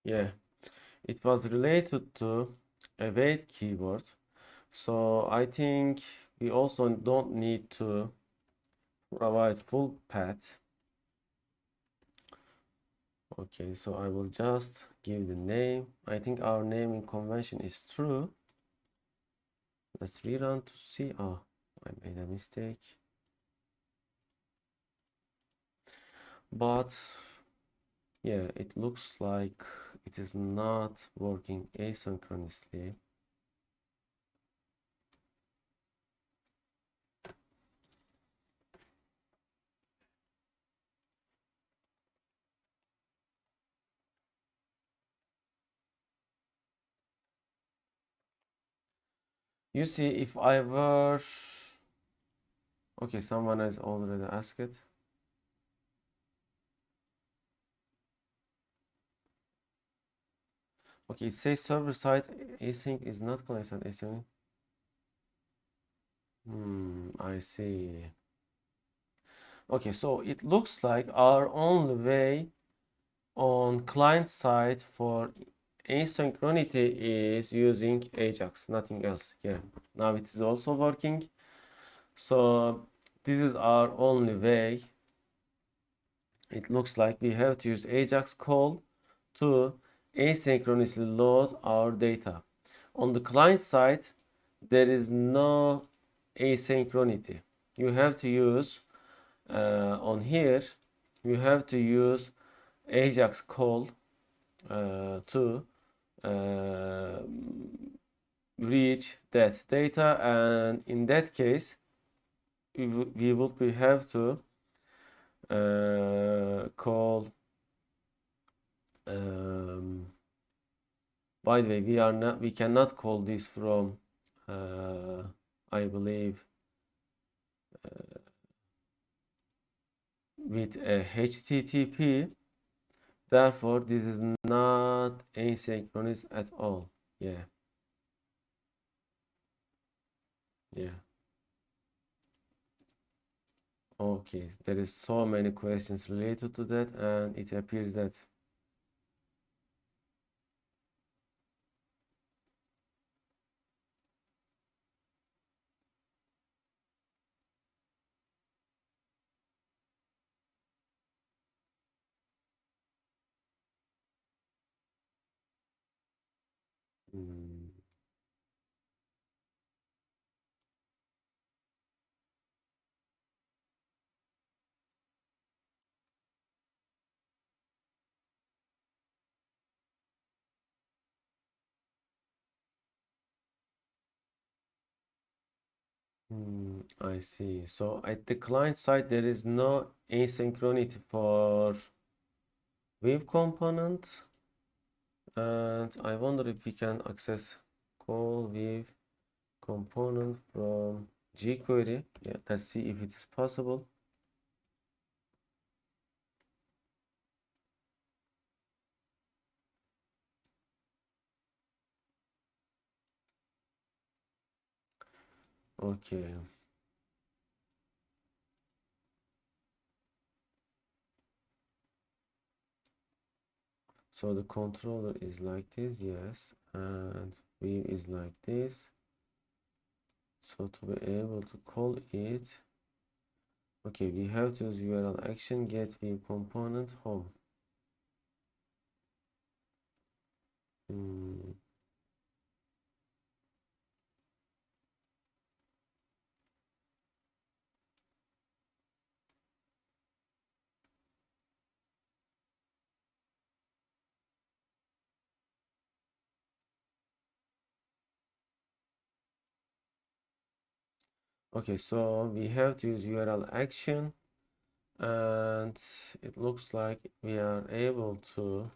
Yeah, it was related to await keyword. So I think we also don't need to provide full path. Okay, so I will just give the name. I think our naming convention is true. Let's rerun to see. Oh, I made a mistake. But yeah, it looks like it is not working asynchronously. You see, if I were... Okay, someone has already asked it. Okay, it says server-side async is not client-side async. I see. Okay, so it looks like our only way on client side for asynchronity is using ajax, nothing else. Yeah, now it is also working. So this is our only way. It looks like we have to use ajax call to asynchronously load our data. On the client side, there is no asynchronity. You have to use on here, you have to use ajax call to uh, reach that data, and in that case we would have to call by the way, we cannot call this from I believe with a HTTP. Therefore, this is not asynchronous at all. Yeah. Yeah. Okay. There is so many questions related to that, and it appears that mm, I see. So at the client side, there is no asynchronity for ViewComponent, and I wonder if we can access call ViewComponent from Jquery. Yeah, let's see if it is possible. Okay. So the controller is like this, yes, and view is like this. So to be able to call it, okay, we have to use URL action get view component home. Okay, so we have to use URL action, and it looks like we are able to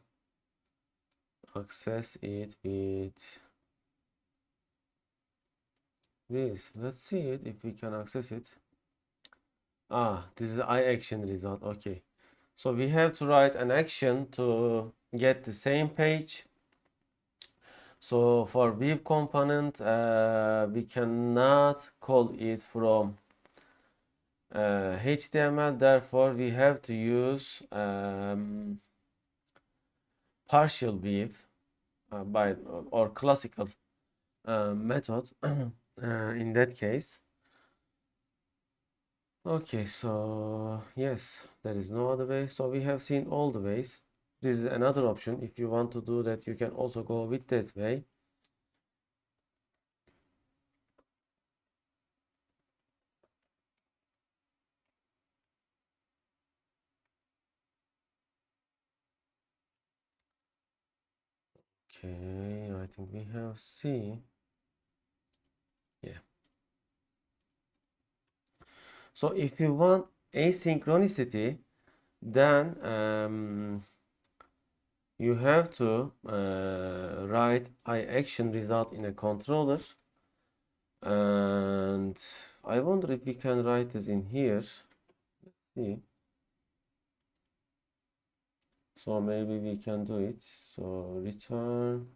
access it with this. Let's see it if we can access it. This is the action result. Okay, so we have to write an action to get the same page. So for ViewComponent, we cannot call it from HTML. Therefore, we have to use partial view by or classical method in that case. Okay, so yes, there is no other way. So we have seen all the ways. This is another option. If you want to do that, you can also go with that way. Okay, I think we have C. Yeah. So if you want asynchronicity, then you have to write action result in a controller. And I wonder if we can write this in here. Let's see. So maybe we can do it. So return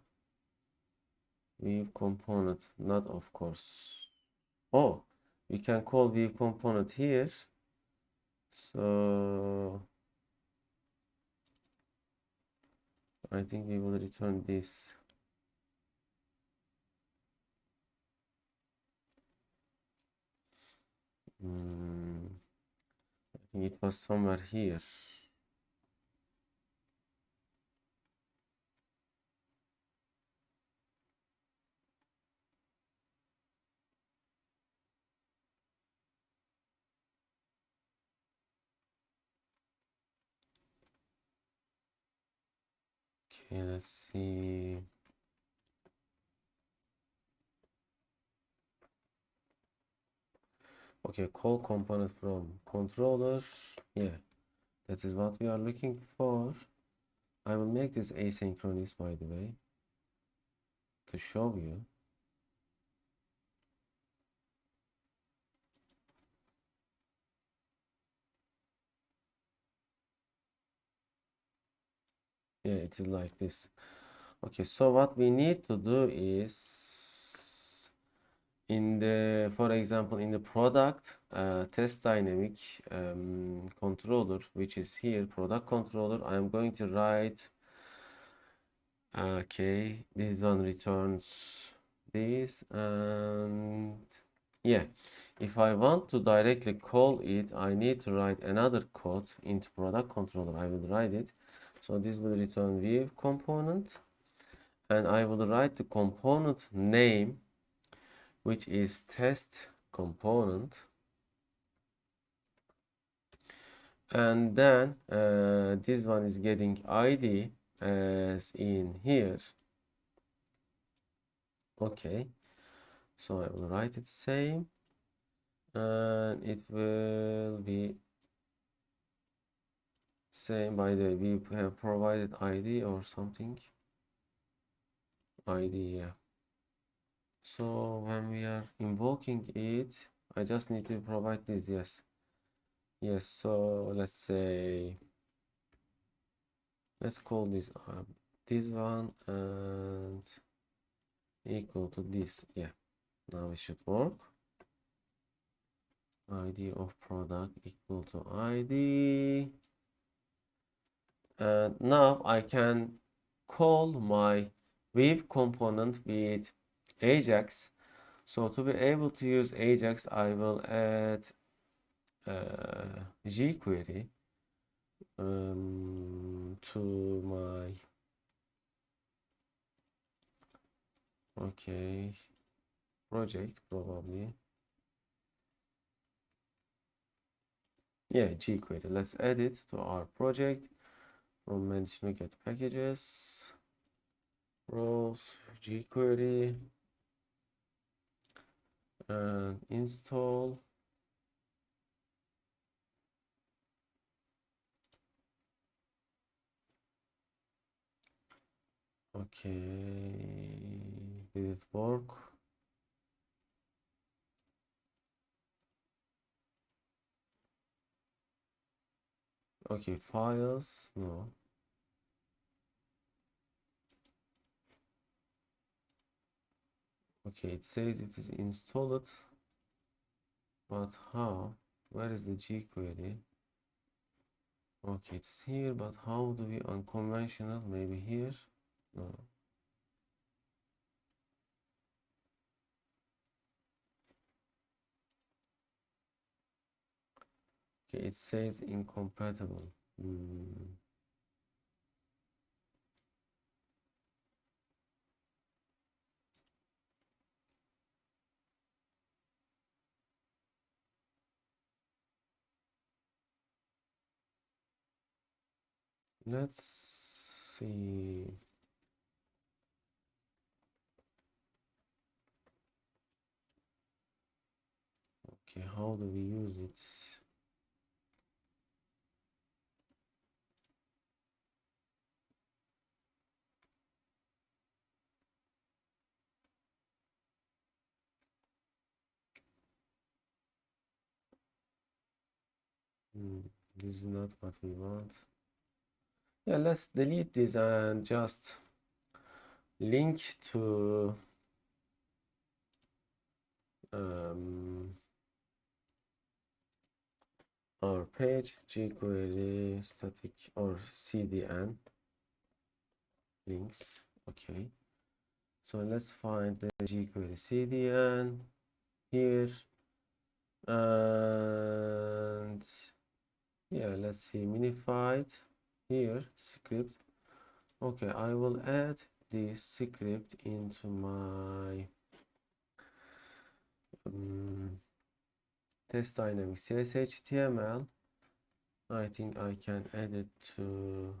ViewComponent, not of course. Oh, we can call ViewComponent here. So I think we will return this. I think it was somewhere here. Okay, let's see. Okay, call component from controller. Yeah, that is what we are looking for. I will make this asynchronous, by the way, to show you. Yeah, it is like this. Okay, so what we need to do is in the, for example, in the product test dynamic controller, which is here, product controller, I am going to write, okay, this one returns this, and yeah, if I want to directly call it, I need to write another code into product controller. I will write it. So this will return view component, and I will write the component name, which is test component, and then this one is getting ID as in here. Okay, so I will write it same, and it will be same. By the way, we have provided ID or something. ID, yeah. So when we are invoking it, I just need to provide this. Yes, so let's say, let's call this this one and equal to this. Yeah, now it should work. ID of product equal to ID, and now I can call my View component with ajax. So to be able to use ajax, I will add Jquery to my, okay, project probably. Yeah, Jquery. Let's add it to our project from manage get packages, roles, Jquery, and install. Okay, did it work? Okay, files, no. Okay, it says it is installed, but how? Where is the jQuery? Okay, it's here, but how do we unconventional? Maybe here? No. Okay, it says incompatible. Let's see. Okay, how do we use it? This is not what we want. Yeah, let's delete this and just link to our page, jQuery static or CDN links. Okay, so let's find the jQuery CDN here, and yeah, let's see, minified here script. Okay, I will add this script into my test dynamic CSHTML. I think I can add it to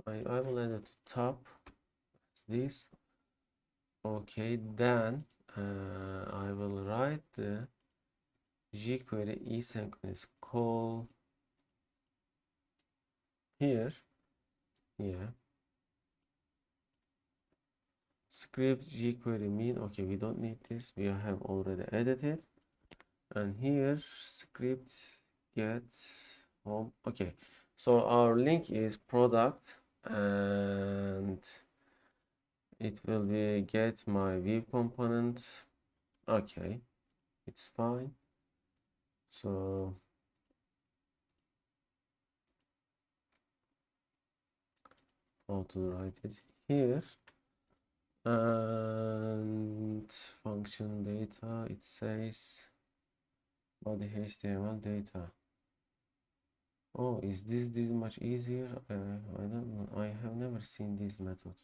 I will add it to top as this. Okay, then I will write the jQuery asynchronous call here. Yeah, script jQuery mean. Okay, we don't need this, we have already edited. And here script get home. Okay, so our link is product, and it will be get my view component. Okay, it's fine. So how to write it here, and function data, it says body HTML data. Oh, is this much easier? I don't know, I have never seen this method.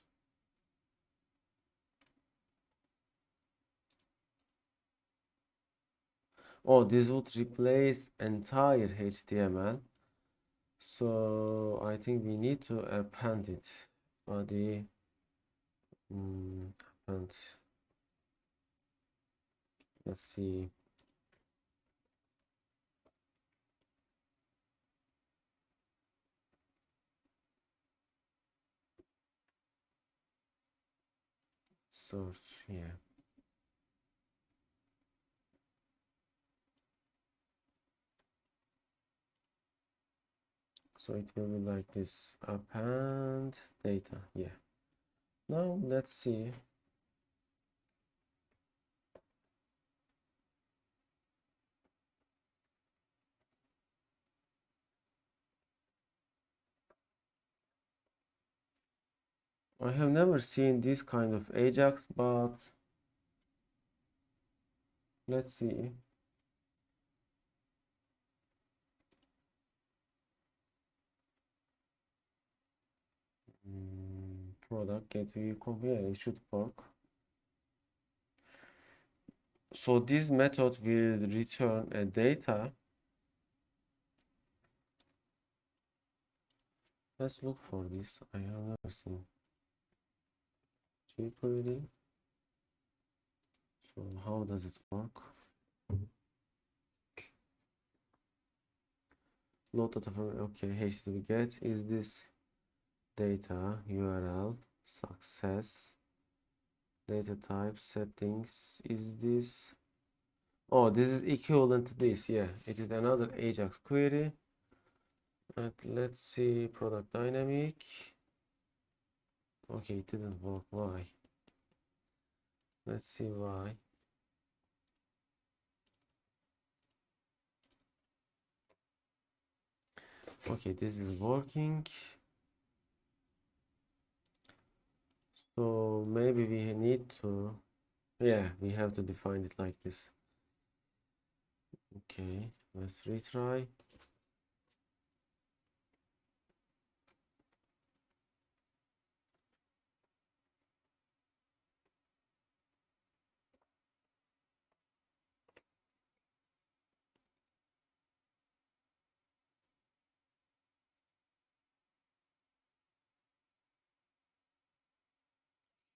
Oh, this would replace entire HTML. So I think we need to append it. Body append. Let's see. Search here. So it will be like this, append data. Yeah. Now let's see. I have never seen this kind of ajax, but let's see. Product get ViewComponent. Yeah, it should work. So this method will return a data. Let's look for this. I have never seen jQuery. So how does it work? Load data from, okay, HTTP get, is this data, URL, success, data type, settings, is this, oh, this is equivalent to this, yeah, it is another ajax query. And let's see product dynamic. Okay, it didn't work, why? Let's see why. Okay, this is working. So maybe we need to, yeah, we have to define it like this. Okay, let's retry.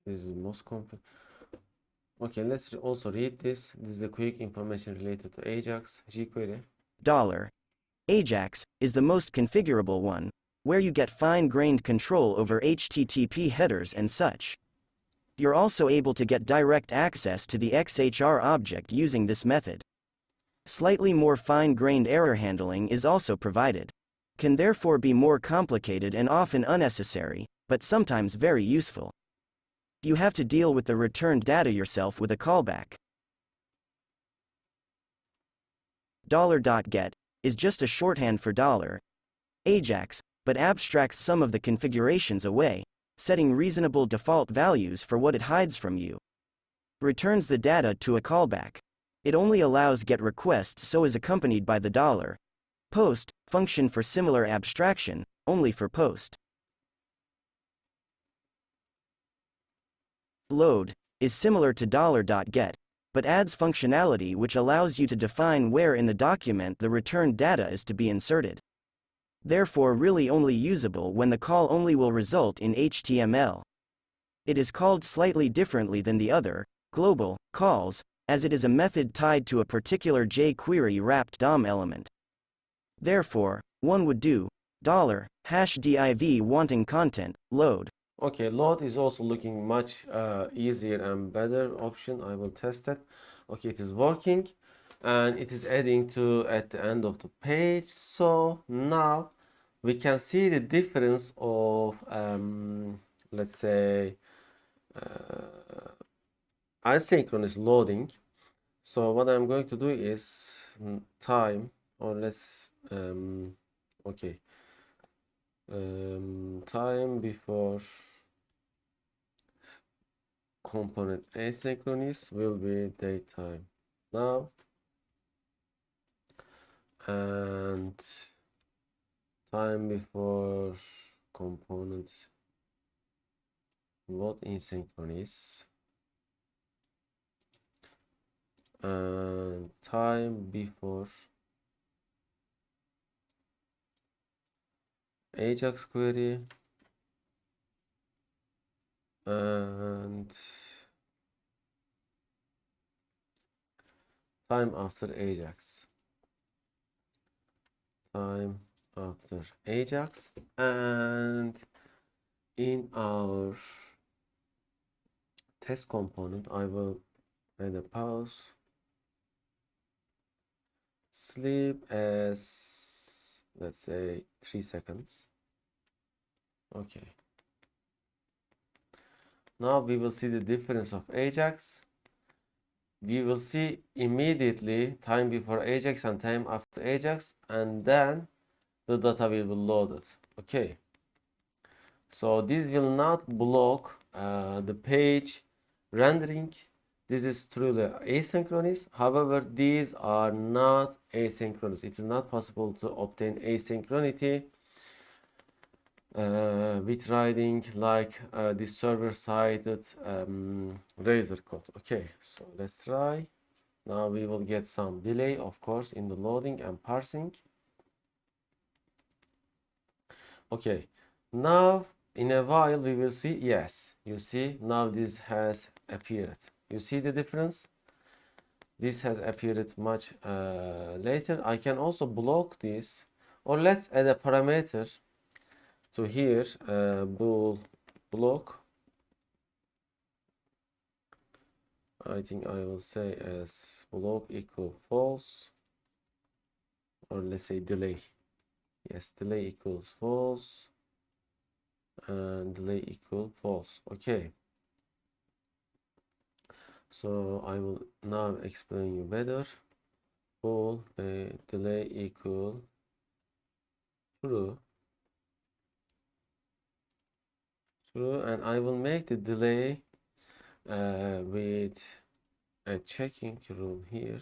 This is most complex. Okay, let's also read this. This is the quick information related to Ajax, Jquery. $Ajax is the most configurable one, where you get fine-grained control over HTTP headers and such. You're also able to get direct access to the XHR object using this method. Slightly more fine-grained error handling is also provided. Can therefore be more complicated and often unnecessary, but sometimes very useful. You have to deal with the returned data yourself with a callback. $.get is just a shorthand for $Ajax, but abstracts some of the configurations away, setting reasonable default values for what it hides from you. Returns the data to a callback. It only allows GET requests, so is accompanied by the $post function for similar abstraction, only for post. Load is similar to $.get, but adds functionality which allows you to define where in the document the returned data is to be inserted. Therefore really only usable when the call only will result in HTML. It is called slightly differently than the other, global, calls, as it is a method tied to a particular jQuery wrapped DOM element. Therefore, one would do $div wanting content, load. Okay, load is also looking much easier and better option. I will test it. Okay, it is working and it is adding to at the end of the page. So now we can see the difference of let's say asynchronous loading. So what I'm going to do is time, or let's okay, time before component asynchronous will be datetime now, and time before component load asynchronous, and time before ajax query, and time after ajax, time after ajax. And in our test component I will add a pause, sleep as, let's say, 3 seconds. Okay, now we will see the difference of ajax. We will see immediately time before ajax and time after ajax, and then the data will be loaded. Okay, so this will not block the page rendering. This is truly asynchronous. However, these are not asynchronous. It is not possible to obtain asynchronity with writing like this server-sided Razor code. Okay, so let's try. Now we will get some delay, of course, in the loading and parsing. Okay, now in a while we will see, yes, you see now this has appeared. You see the difference? this has appeared much later. I can also block this, or let's add a parameter to here, bool block. I think I will say as block equal false, or let's say delay. Yes, delay equals false and delay equal false. Okay. So I will now explain you better. Bool delay equal true, and I will make the delay with a checking rule here,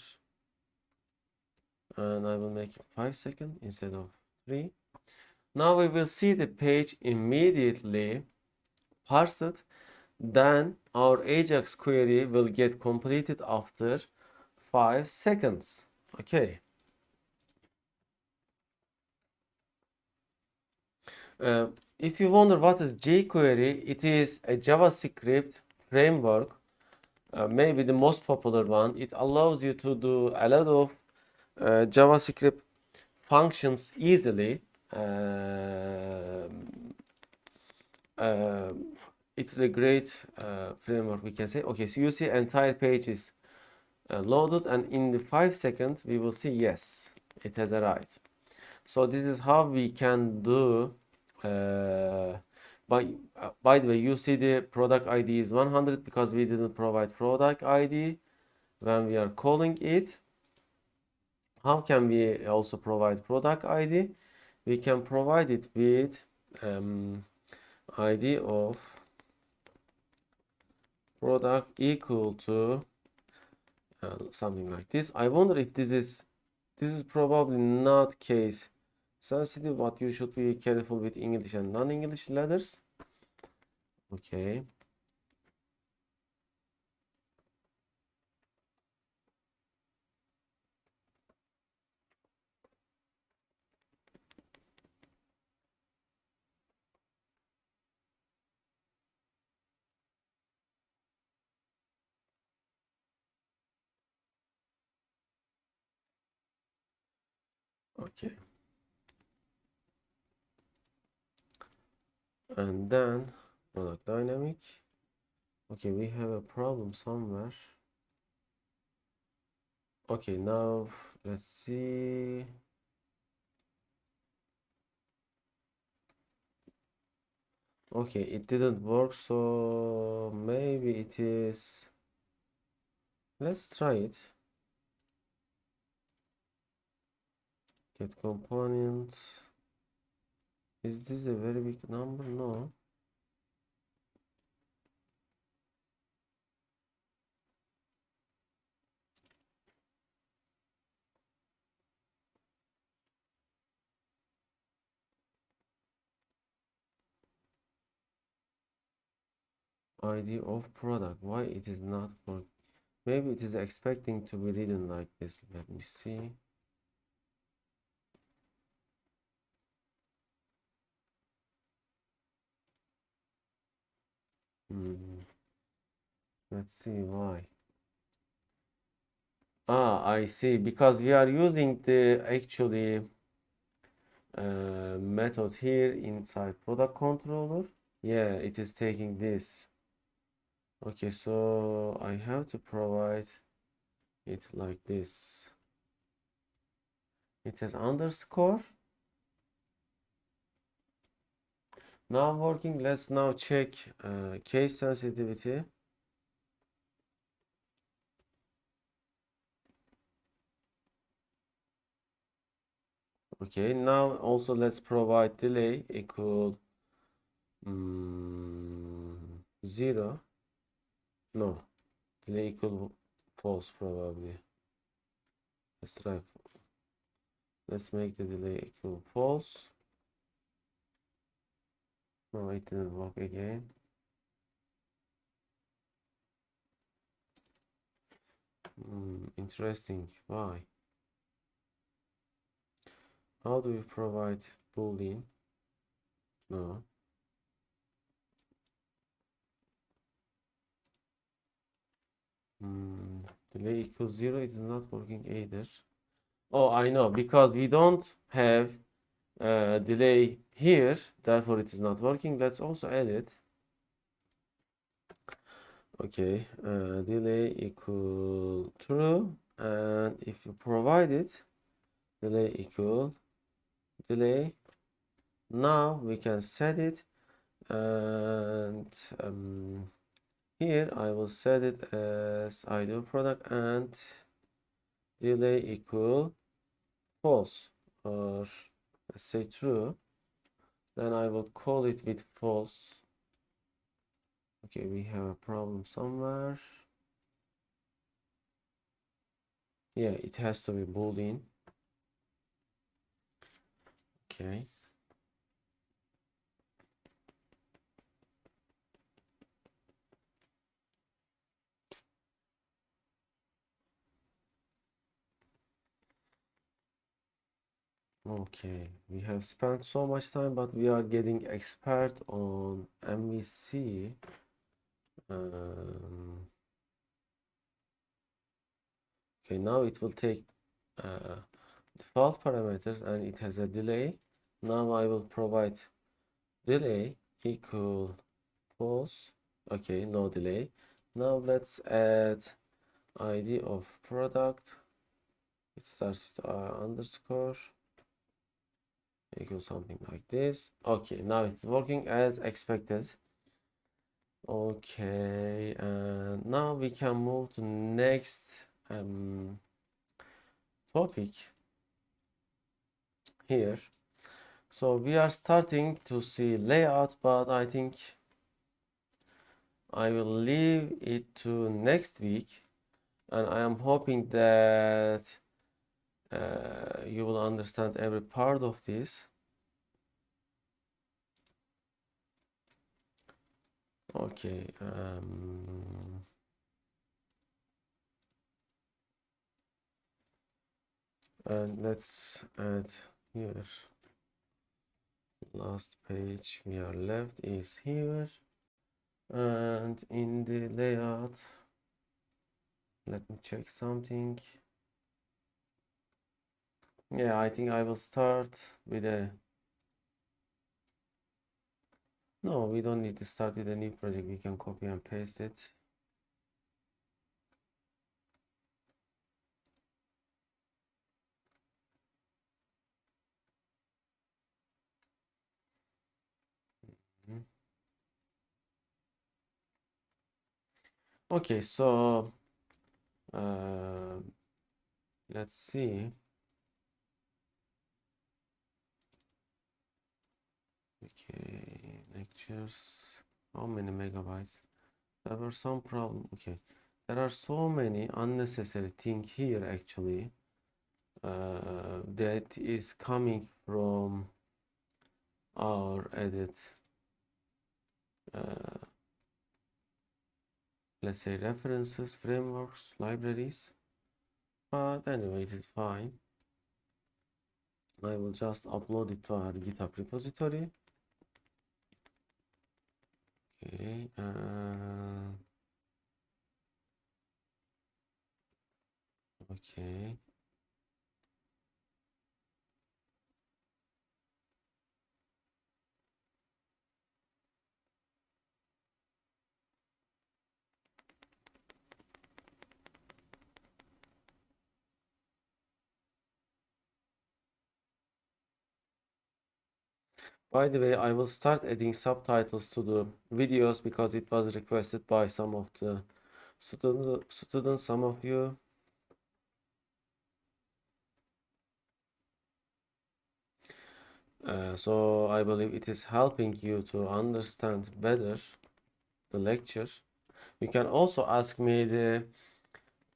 and I will make it 5 seconds instead of 3. Now we will see the page immediately parsed. Then our ajax query will get completed after 5 seconds. Okay. If you wonder what is Jquery, it is a JavaScript framework, maybe the most popular one. It allows you to do a lot of JavaScript functions easily. It's a great framework, we can say. Okay, so you see entire page is loaded, and in the 5 seconds we will see yes, it has arrived. So this is how we can do. By the way, you see the product ID is 100 because we didn't provide product ID when we are calling it. How can we also provide product ID? We can provide it with ID of product equal to something like this. I wonder if this is probably not case sensitive, but you should be careful with English and non-English letters. Okay. Okay. And then product dynamic. Okay, we have a problem somewhere. Okay, now let's see. Okay, it didn't work, so maybe it is. Let's try it. Get components. Is this a very big number? No. ID of product. Why it is not working? Maybe it is expecting to be written like this. Let me see. Let's see why. I see. Because we are using the actually method here inside product controller. Yeah, it is taking this. Okay, so I have to provide it like this. It has underscore. Now working. Let's now check case sensitivity. Okay, now also let's provide delay equal 0. No, delay equal false probably. Let's try. Let's make the delay equal false. No, it didn't work again. Interesting. Why? How do we provide boolean? No. delay equals 0. It is not working either. Oh, I know, because we don't have delay here, therefore it is not working. Let's also add it. Okay, delay equal true, and if you provide it, delay equal delay. Now we can set it, and here I will set it as ideal product and delay equal false, or let's say true. Then I will call it with false. Okay, we have a problem somewhere. Yeah, it has to be boolean. Okay. Okay, we have spent so much time, but we are getting expert on MVC. Okay, now it will take default parameters and it has a delay. Now I will provide delay equal false. Okay, no delay. Now let's add ID of product. It starts with underscore equal something like this. Okay, now it's working as expected. Okay, and now we can move to next topic here. So we are starting to see layout, but I think I will leave it to next week, and I am hoping that you will understand every part of this. Okay, and let's add here. Last page we are left is here, and in the layout, let me check something. Yeah, I think I will start with a no, we don't need to start with a new project. We can copy and paste it. Okay, so let's see. Okay, lectures. How many megabytes? There were some problem. Okay, there are so many unnecessary things here actually. That is coming from our edit. Let's say references, frameworks, libraries. But anyway, it is fine. I will just upload it to our GitHub repository. Okay, okay. By the way, I will start adding subtitles to the videos because it was requested by some of the students, some of you. So I believe it is helping you to understand better the lecture. You can also ask me the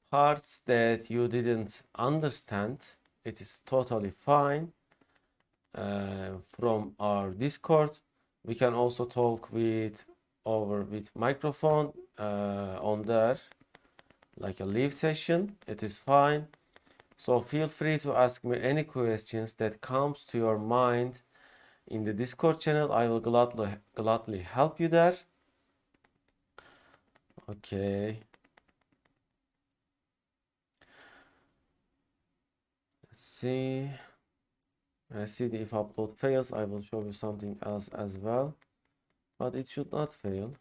parts that you didn't understand. It is totally fine. From our Discord, we can also talk with microphone on there, like a live session. It is fine. So feel free to ask me any questions that comes to your mind in the Discord channel. I will gladly help you there. Okay. see. See the if upload fails, I will show you something else as well, but it should not fail.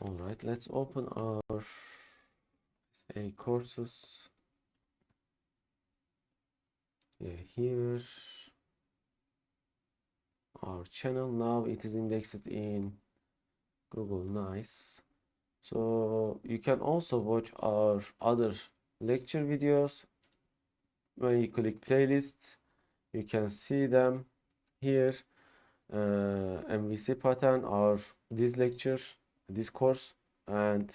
All right, let's open our SECourses. Yeah, here our channel. Now it is indexed in Google. Nice. So you can also watch our other lecture videos. When you click playlists, you can see them here. MVC pattern, or this lecture, this course, and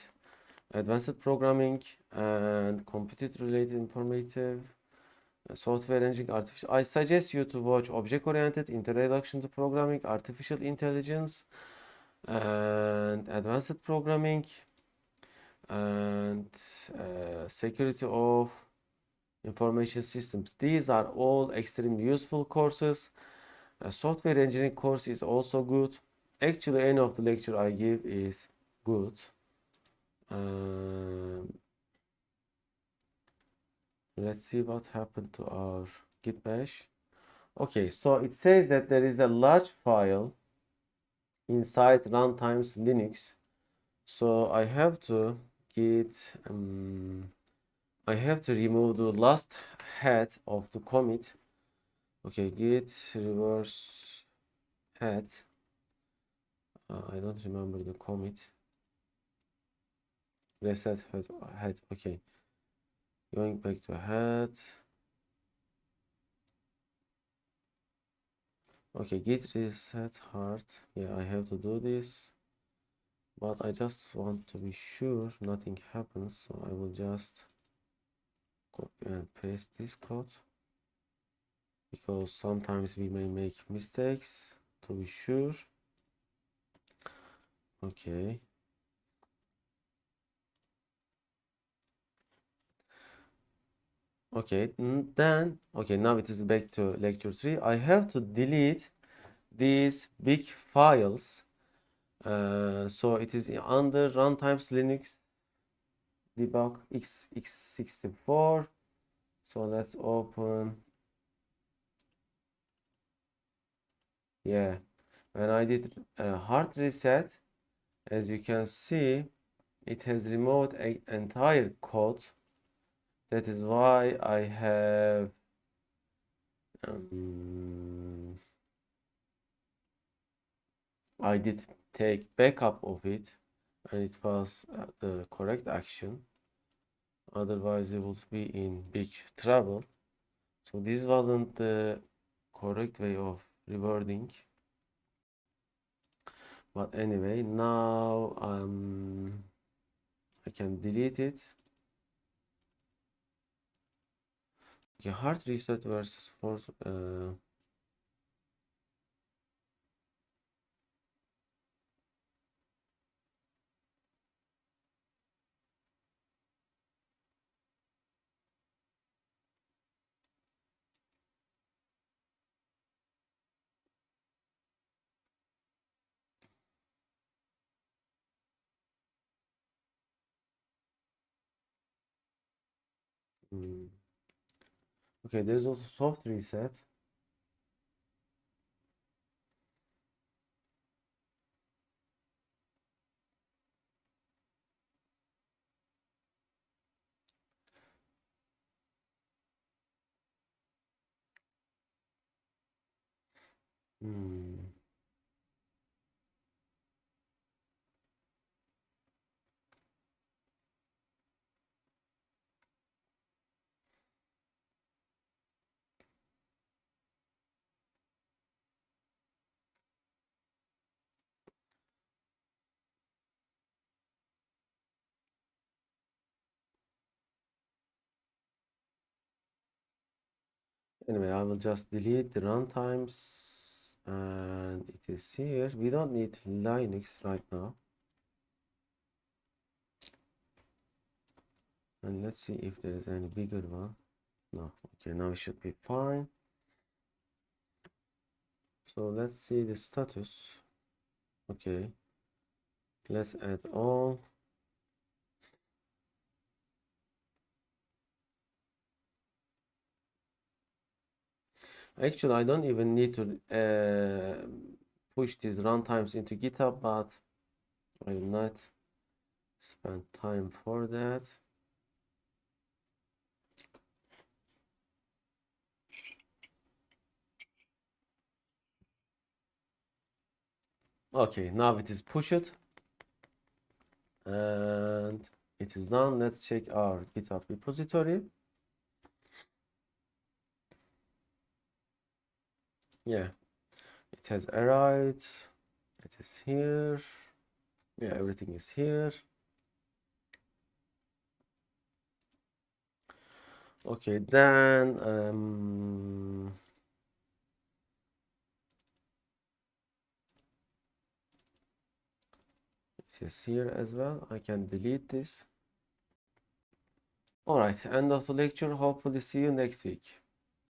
advanced programming and computer related informative software engineering, artificial. I suggest you to watch object oriented, introduction to programming, artificial intelligence, and advanced programming, and security of information systems. These are all extremely useful courses. A software engineering course is also good. Actually, any of the lecture I give is good. Let's see what happened to our git bash. Okay, so it says that there is a large file inside runtimes Linux. So I have to git I have to remove the last head of the commit. Okay, git reverse head. I don't remember the commit. Reset head. Okay, going back to head. Okay, git reset hard. Yeah, I have to do this, but I just want to be sure nothing happens, so I will just copy and paste this code, because sometimes we may make mistakes, to be sure. Okay, then okay, now it is back to lecture 3. I have to delete these big files. So it is under runtimes Linux debug x64. So let's open. Yeah, when I did a hard reset, as you can see, it has removed an entire code. That is why I have I did take backup of it, and it was the correct action. Otherwise, it would be in big trouble. So this wasn't the correct way of rewarding. But anyway, now I can delete it. Okay, hard reset versus force. Okay, there's also soft reset. Anyway, I will just delete the runtimes, and it is here. We don't need Linux right now. And let's see if there is any bigger one. No. Okay, now it should be fine. So let's see the status. Okay, let's add all. Actually, I don't even need to push these runtimes into GitHub, but I will not spend time for that. Okay, now it is pushed and it is done. Let's check our GitHub repository. Yeah, it has arrived. It is here. Yeah, everything is here. Okay, then it is here as well. I can delete this. All right, end of the lecture. Hopefully see you next week.